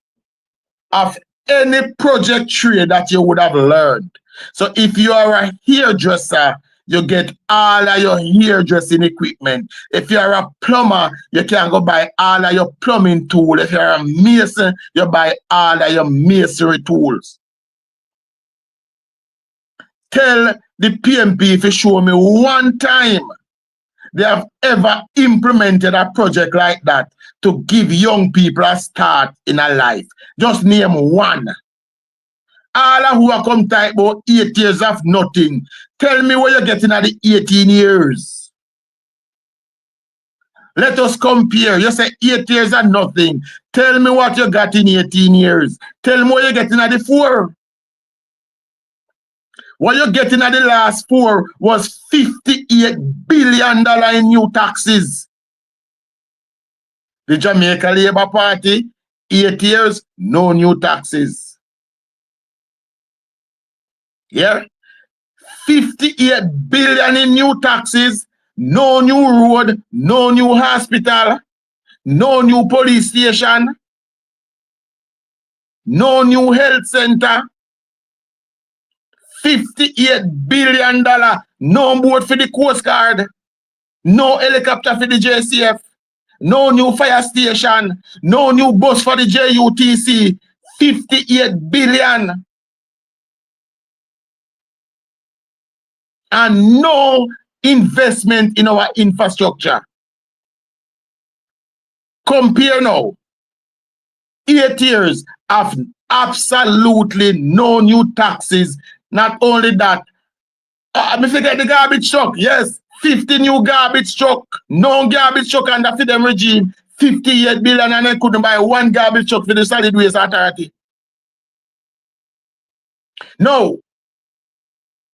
of any project trade that you would have learned. So if you are a hairdresser, you get all of your hairdressing equipment. If you are a plumber, you can go buy all of your plumbing tools. If you are a mason, you buy all of your masonry tools. Tell the PMP if you show me one time they have ever implemented a project like that to give young people a start in a life. Just name one. All of who are come type about 8 years of nothing. Tell me where you're getting at the 18 years. Let us compare. You say 8 years and nothing. Tell me what you got in 18 years. Tell me where you're getting at the 4. What you're getting at the last 4 was $58 billion in new taxes. The Jamaica Labour Party, 8 years, no new taxes. Yeah? 58 billion in new taxes, no new road, no new hospital, no new police station, no new health center. $58 billion, no boat for the Coast Guard, no helicopter for the JCF, no new fire station, no new bus for the JUTC. 58 billion. And no investment in our infrastructure. Compare now. 8 years of absolutely no new taxes. Not only that, I forget the garbage truck. Yes, 50 new garbage truck. No garbage truck under for them regime. 58 billion and they couldn't buy one garbage truck for the solid waste authority. No.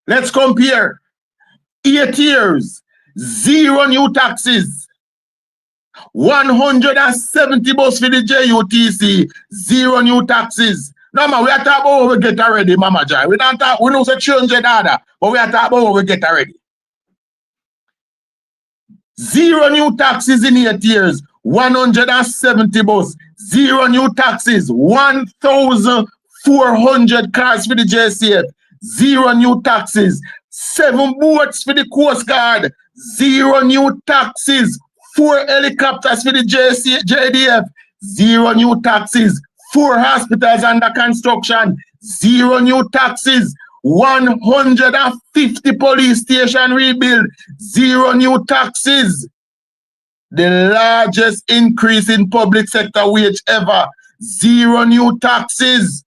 Let's compare. 8 years, 0 new taxes. 170 bus for the JUTC, 0 new taxes. No, man, we are talking about what we get already, Mama Jai. We don't talk, we don't say change the data, but we are talking about what we get already. 0 new taxes in 8 years, 170 bus, 0 new taxes, 1,400 cars for the JCF, 0 new taxes, 7 boats for the Coast Guard, 0 new taxes, 4 helicopters for the JDF, 0 new taxes, 4 hospitals under construction, 0 new taxes, 150 police station rebuild, 0 new taxes. The largest increase in public sector wage ever, 0 new taxes.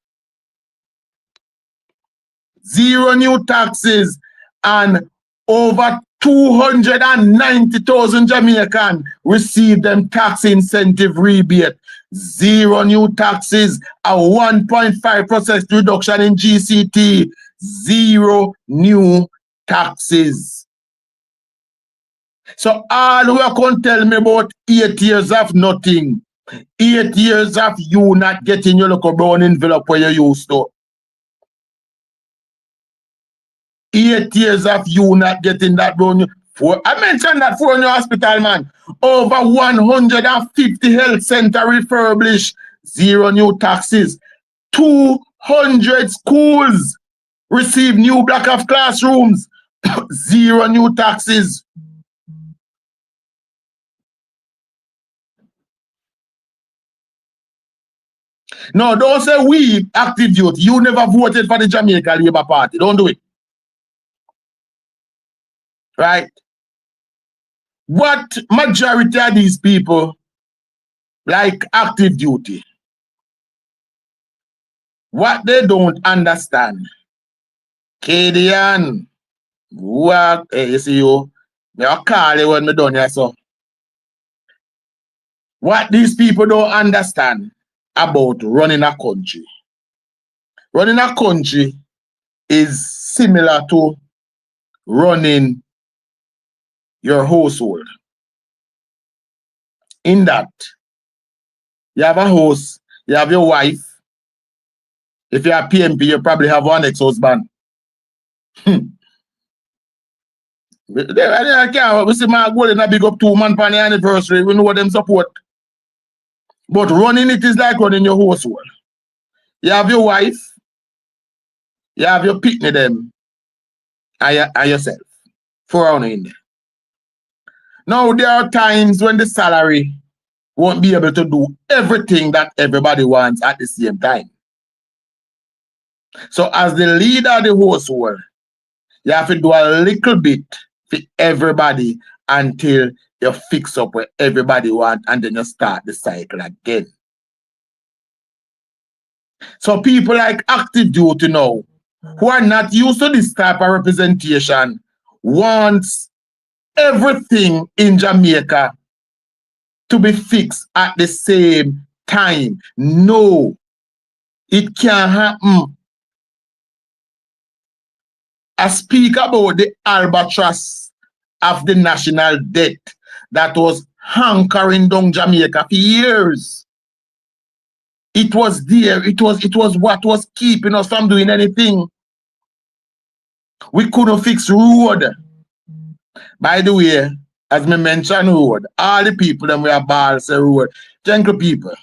0 new taxes, and over 290,000 Jamaican receive them tax incentive rebate. 0 new taxes, a 1.5% reduction in GCT, 0 new taxes. So all who are going to tell me about 8 years of nothing, 8 years of you not getting your local brown envelope where you used to. 8 years of you not getting that brown. I mentioned that for your hospital, man. Over 150 health center refurbished, 0 new taxes. 200 schools receive new block of classrooms, 0 new taxes. No, don't say we, active youth. You never voted for the Jamaica Labour Party. Don't do it. Right? What majority of these people like active duty? What they don't understand Kadian. What? Hey, you see you. I'll call you when me done here, so. What these people don't understand about running a country. Running a country is similar to running your household. In that, you have a house, you have your wife. If you're a PMP, you probably have one ex-husband. We see my goal in a big up 2 months on the anniversary. We know what them support. But running it is like running your household. You have your wife, you have your picnic them, and yourself. 4 hours in there. Now, there are times when the salary won't be able to do everything that everybody wants at the same time. So, as the leader of the household, you have to do a little bit for everybody until you fix up what everybody wants, and then you start the cycle again. So people like active duty now, who are not used to this type of representation, wants everything in Jamaica to be fixed at the same time. No, it can't happen. I speak about the albatross of the national debt that was hankering down Jamaica for years. It was there. It was what was keeping us from doing anything. We couldn't fix road. By the way, as me mentioned road, all the people that we are ball say road. Gentle people,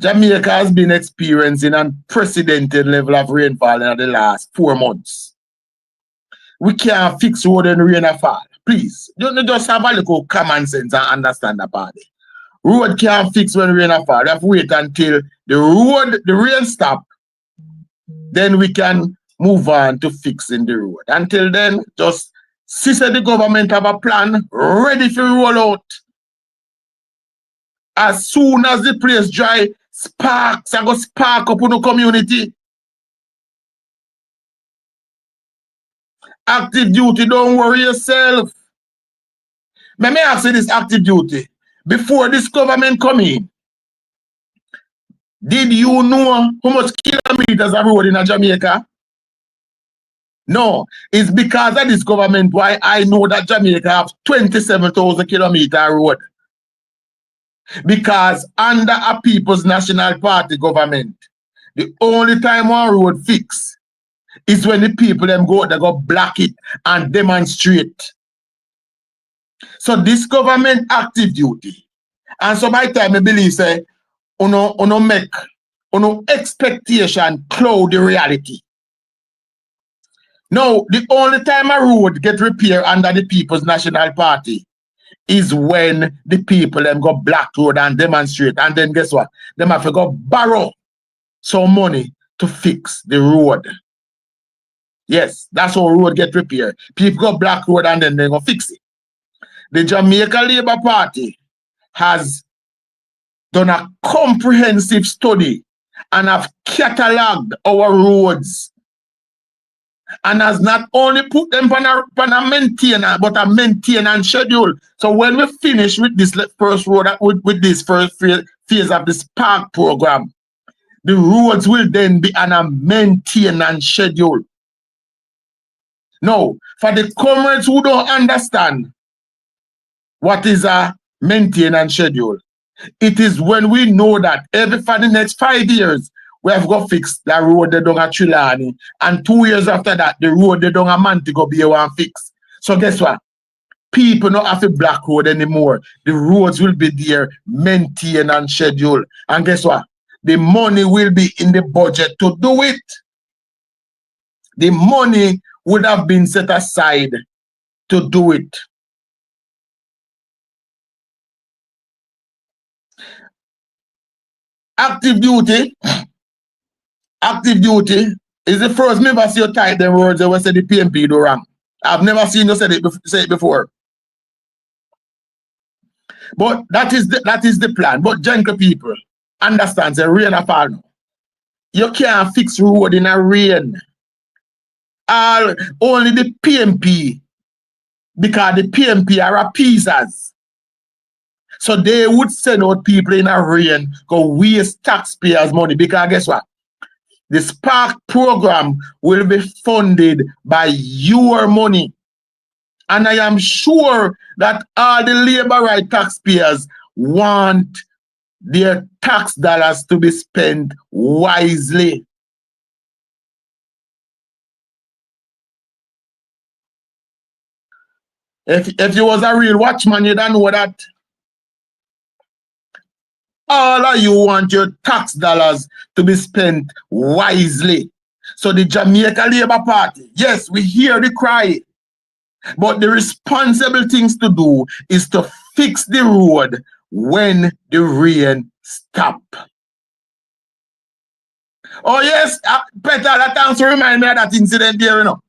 Jamaica has been experiencing an unprecedented level of rainfall in the last 4 months. We can't fix road in rain or fall. Please, just have a little common sense and understand about it. Road can't fix when rain or fall. We have to wait until the rain stop. Then we can move on to fixing the road. Until then, just see that the government have a plan ready to roll out. As soon as the place dry, sparks are going to spark up in the community. Active duty, don't worry yourself. Let me ask you this active duty. Before this government come in, did you know how much kilometers of road in Jamaica? No, it's because of this government why I know that Jamaica have 27,000 kilometer road. Because under a People's National Party government, the only time one road fix is when the people them go block it and demonstrate. So this government active duty. And so by the time I believe say, uno make expectation cloud the reality. Now, the only time a road get repaired under the People's National Party is when the people them go block road and demonstrate. And then guess what? Them have to go borrow some money to fix the road. Yes, that's how road get repaired. People go block road and then they go fix it. The Jamaica Labour Party has done a comprehensive study and have catalogued our roads and has not only put them on a maintenance, but a maintenance schedule. So when we finish with this first road, with this first phase of the Spark program, the roads will then be on a maintenance schedule. Now, for the comrades who don't understand what is a maintenance schedule, it is when we know that for the next 5 years, we have got fix the road they done at Trelawney, and 2 years after that, the road they done at Montego Bay one fix. So guess what? People don't have to block road anymore. The roads will be there, maintained and scheduled. And guess what? The money will be in the budget to do it. The money would have been set aside to do it. Active duty is the first me ever see you type the words that say the PMP do wrong. I've never seen you say it before. But that is the plan. But gentle people, understand the rain or fall now. You can't fix road in a rain. only the PMP, because the PMP are appeasers. So they would send out people in a rain go waste taxpayers' money, because guess what? The Spark program will be funded by your money. And I am sure that all the labor right taxpayers want their tax dollars to be spent wisely. If you was a real watchman, you don't know that. All of you want your tax dollars to be spent wisely. So the Jamaica Labour Party, yes, we hear the cry, but the responsible things to do is to fix the road when the rain stop. Oh yes, Peter, that answer remind me of that incident there, you know.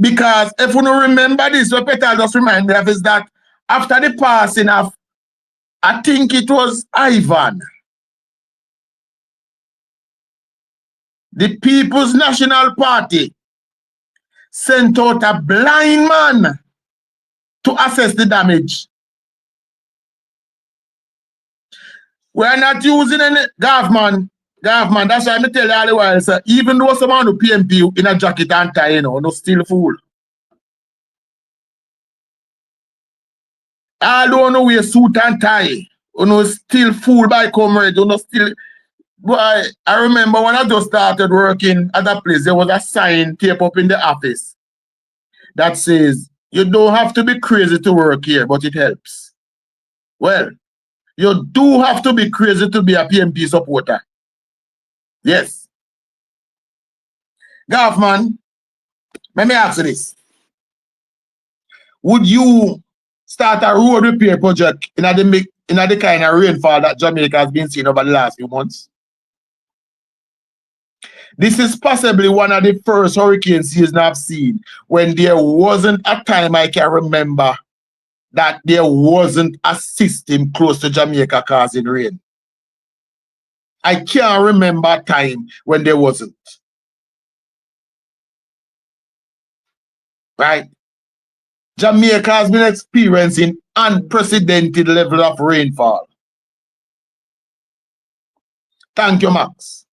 Because if you don't remember this, what Peter just remind me of is that after the passing of, I think it was Ivan, the People's National Party sent out a blind man to assess the damage. We're not using any government. That's why I tell you all the while, sir, even though someone who PMP in a jacket and tie, you know, no still fool. I don't know wear suit and tie. You know, still fool by comrade. You know, still. Boy, I remember when I just started working at a place, there was a sign taped up in the office that says, you don't have to be crazy to work here, but it helps. Well, you do have to be crazy to be a PMP supporter. Yes. Government, let me ask you this. Would you start a road repair project in the kind of rainfall that Jamaica has been seeing over the last few months? This is possibly one of the first hurricane seasons I've seen when there wasn't a time I can remember that there wasn't a system close to Jamaica causing rain. I can't remember a time when there wasn't. Right? Jamaica has been experiencing unprecedented level of rainfall. Thank you, Max.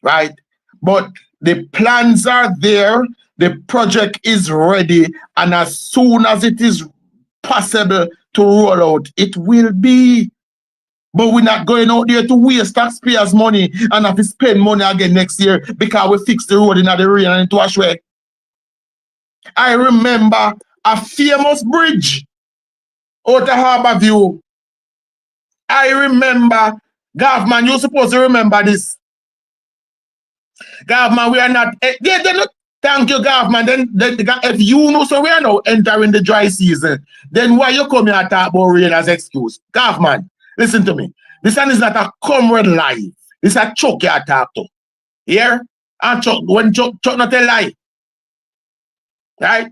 Right? But the plans are there, the project is ready, and as soon as it is possible to roll out, it will be. But we're not going out there to waste taxpayers' money and have to spend money again next year because we fix the road in the rain and into Ashway. I remember a famous bridge out of Harbour View. I remember, government, you're supposed to remember this. Government, we are not, they're not, thank you, government. Then if you know, so we are now entering the dry season, then why you come here and talk about rain as excuse? Government, listen to me. This one is not a comrade live. This is a Chuck you talk to. Here? And Chuck, when Chuck not a lie. Right?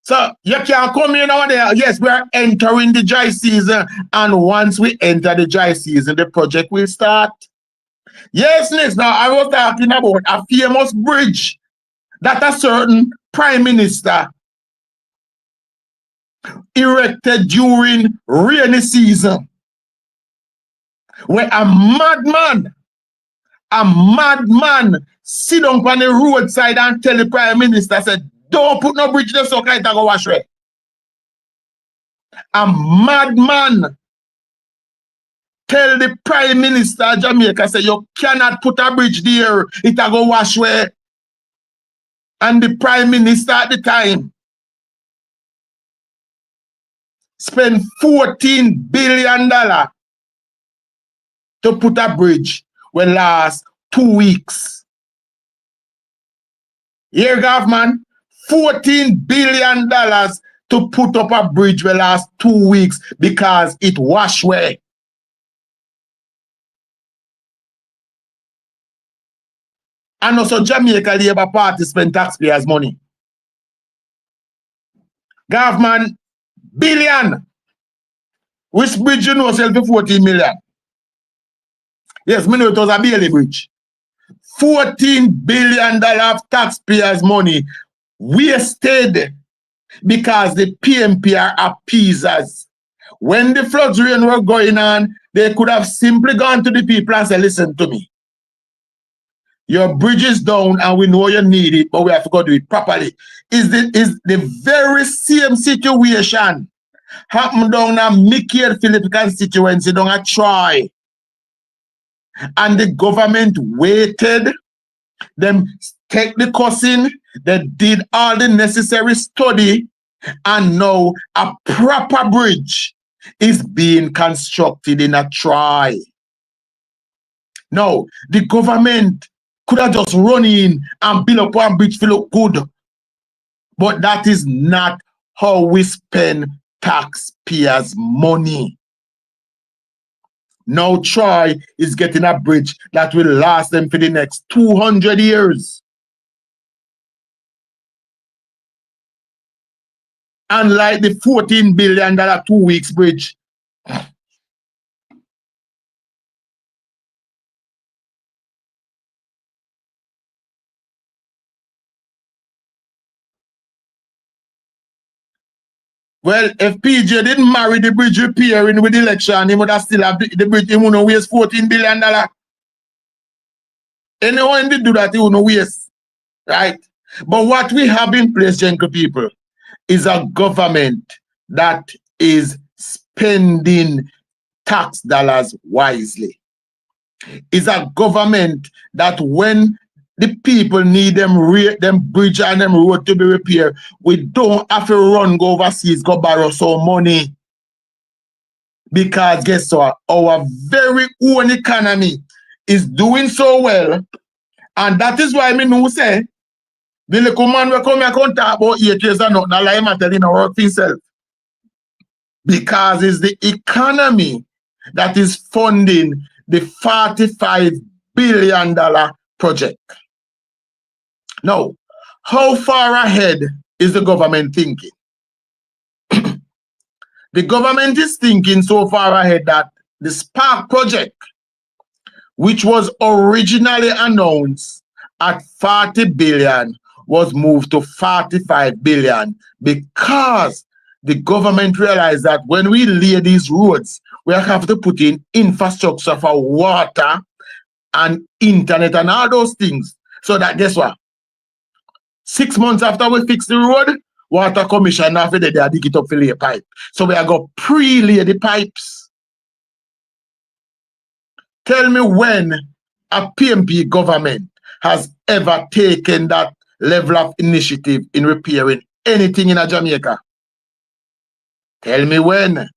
So you can come in over there. Yes, we are entering the dry season. And once we enter the dry season, the project will start. Yes, next. Now I was talking about a famous bridge that a certain prime minister erected during rainy season. Where a madman sit down on the roadside and tell the prime minister, said, don't put no bridge there so I can go wash it. A madman tell the prime minister of Jamaica, say, you cannot put a bridge there, it go wash away. And the prime minister at the time spent $14 billion to put a bridge will last 2 weeks. Here, government, $14 billion to put up a bridge will last 2 weeks because it wash away. And also Jamaica Labour Party spend taxpayers' money. Government, billion. Which bridge you know sell for 14 million? Yes, me know it was a Bailey bridge. $14 billion of taxpayers' money wasted because the PMP are appeasers. When the floods rain were going on, they could have simply gone to the people and said, listen to me. Your bridge is down and we know you need it, but we have to go do it properly. Is the very same situation happened down a Michael Phillips constituency down a Troy. And the government waited, them take the cousin, they did all the necessary study, and now a proper bridge is being constructed in a Troy. Now, the government could have just run in and build up one bridge to look good. But that is not how we spend taxpayers' money. Now Troy is getting a bridge that will last them for the next 200 years. Unlike the $14 billion 2 weeks bridge. Well, if PJ didn't marry the bridge repairing with the election, he would have still have the bridge. He would not waste $14 billion. Anyone did do that, he would not waste. Right? But what we have in place, gentle people, is a government that is spending tax dollars wisely. Is a government that when the people need them bridge and them road to be repaired, we don't have to run go overseas, go borrow some money. Because guess what? Our very own economy is doing so well. And that is why I know say, the little man will come here and talk about 8 years and not lie and tell him to work for himself. Because it's the economy that is funding the $45 billion project. Now, how far ahead is the government thinking? The government is thinking so far ahead that the Spark project, which was originally announced at 40 billion, was moved to 45 billion because the government realized that when we lay these roads, we have to put in infrastructure for water and internet and all those things. So that, guess what? 6 months after we fix the road, Water Commission after they dig it up for lay pipe. So we are going to pre-lay the pipes. Tell me when a PMP government has ever taken that level of initiative in repairing anything in a Jamaica. Tell me when.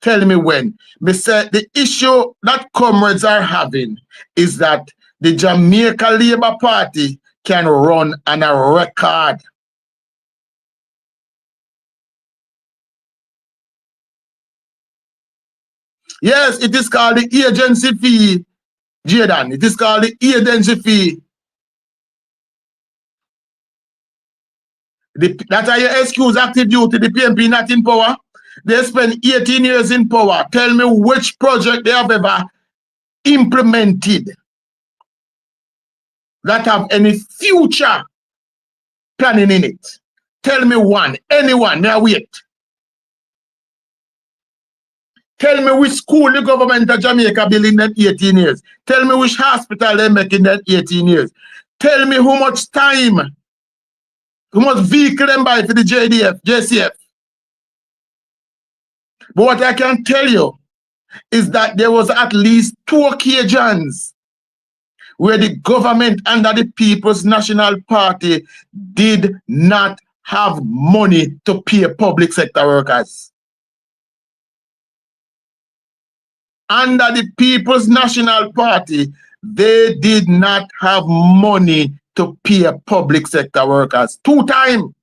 Tell me when. Me say the issue that comrades are having is that the Jamaica Labour Party can run on a record. Yes, it is called the agency fee, Jaden. It is called the agency fee. That's how you excuse active duty, the PMP not in power. They spend 18 years in power. Tell me which project they have ever implemented that have any future planning in it. Tell me one, anyone, now wait. Tell me which school the government of Jamaica built in that 18 years. Tell me which hospital they make in that 18 years. Tell me how much time, how much vehicle they buy for the JCF. But what I can tell you is that there was at least 2 occasions where the government under the People's National Party did not have money to pay public sector workers. Under the People's National Party, they did not have money to pay public sector workers 2 times.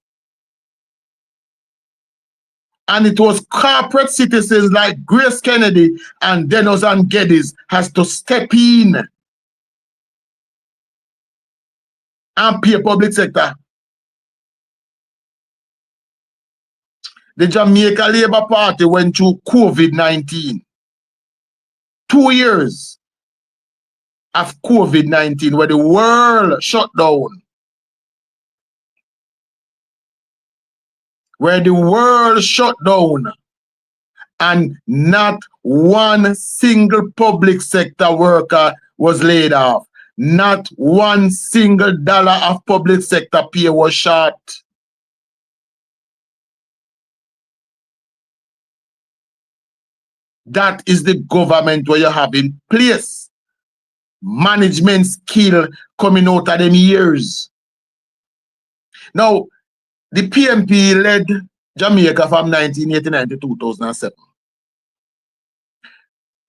And it was corporate citizens like Grace Kennedy and Dennis and Geddes has to step in and pay public sector. The Jamaica Labour Party went through COVID-19. 2 years. of COVID-19 where the world shut down. Where the world shut down and not one single public sector worker was laid off. Not one single dollar of public sector pay was short. That is the government where you have in place. Management skill coming out of them years. Now, the PMP led Jamaica from 1989 to 2007.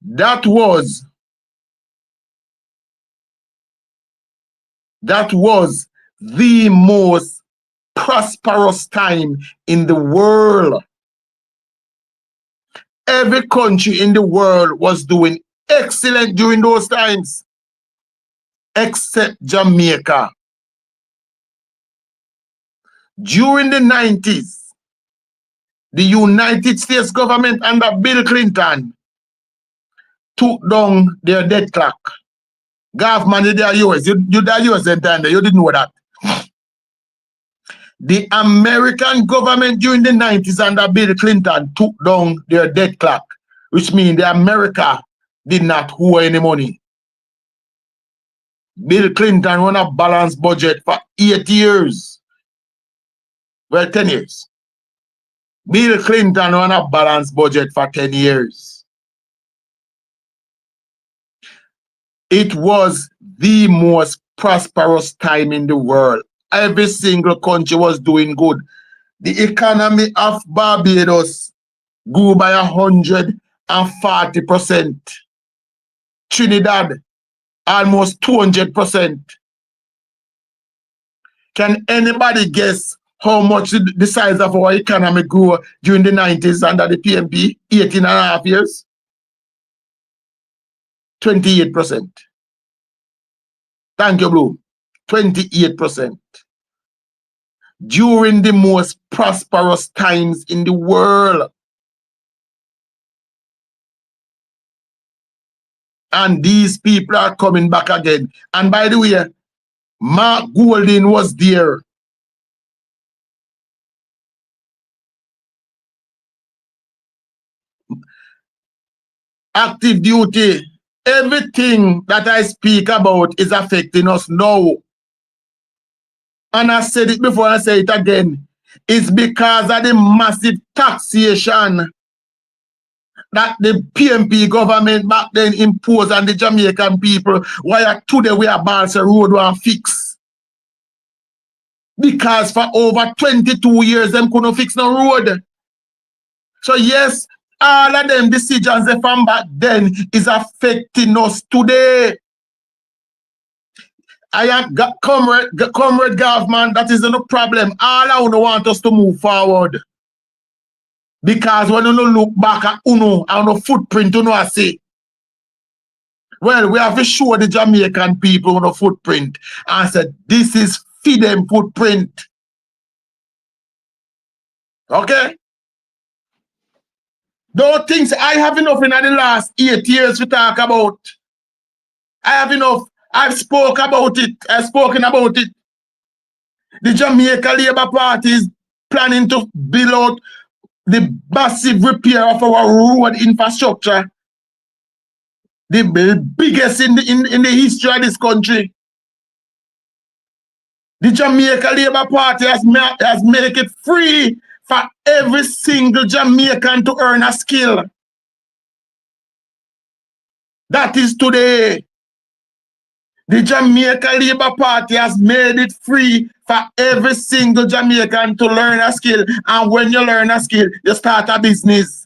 That was the most prosperous time in the world. Every country in the world was doing excellent during those times, except Jamaica. During the 90s, the United States government under Bill Clinton took down their debt clock. Government in the US, you the US entire, you didn't know that. The American government during the 90s under Bill Clinton took down their debt clock, which means the America did not owe any money. Bill Clinton run a balanced budget for 8 years. Well, 10 years. Bill Clinton run a balanced budget for 10 years. It was the most prosperous time in the world. Every single country was doing good. The economy of Barbados grew by 140%. Trinidad, almost 200%. Can anybody guess how much the size of our economy grew during the 90s under the PMP? 18.5 years? 28%. Thank you, Blue. 28%. During the most prosperous times in the world. And these people are coming back again. And by the way, Mark Golding was there. Active duty. Everything that I speak about is affecting us now. And I said it before, I say it again. It's because of the massive taxation that the PMP government back then imposed on the Jamaican people, why today we are balance a road and fix. Because for over 22 years, them couldn't fix no road. So yes, all of them decisions from back then is affecting us today. I am comrade government, that is no problem. All I want us to move forward. Because when you look back at Uno and the footprint, you know I say, well, we have to show the Jamaican people on the footprint and said, this is for them footprint. Okay? Those things, I have enough in the last 8 years to talk about. I have enough. I've spoken about it. The Jamaica Labour Party is planning to build out the massive repair of our road infrastructure. The biggest in the history of this country. The Jamaica Labour Party has made it free for every single Jamaican to earn a skill. That is today. The Jamaica Labour Party has made it free for every single Jamaican to learn a skill. And when you learn a skill, you start a business.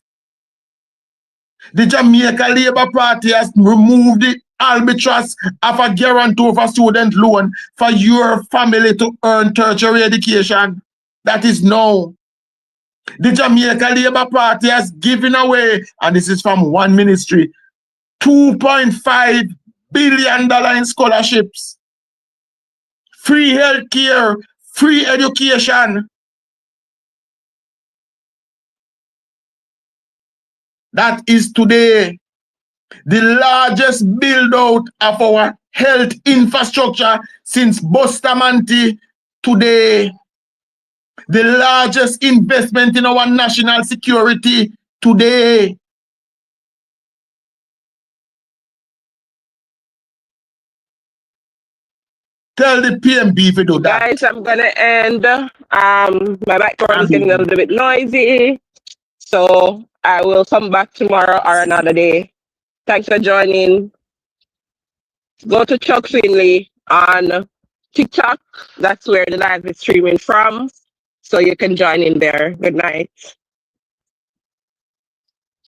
The Jamaica Labour Party has removed the albatross of a guarantee for student loan for your family to earn tertiary education. That is now. The Jamaica Labour Party has given away, and this is from one ministry, $2.5 billion in scholarships, free health care, free education. That is today. The largest build out of our health infrastructure since Bustamante today. The largest investment in our national security today. Tell the PMB to do that. Guys, I'm gonna end. My background is getting a little bit noisy, so I will come back tomorrow or another day. Thanks for joining. Go to Chuck Finley on TikTok. That's where the live is streaming from, so you can join in there. Good night.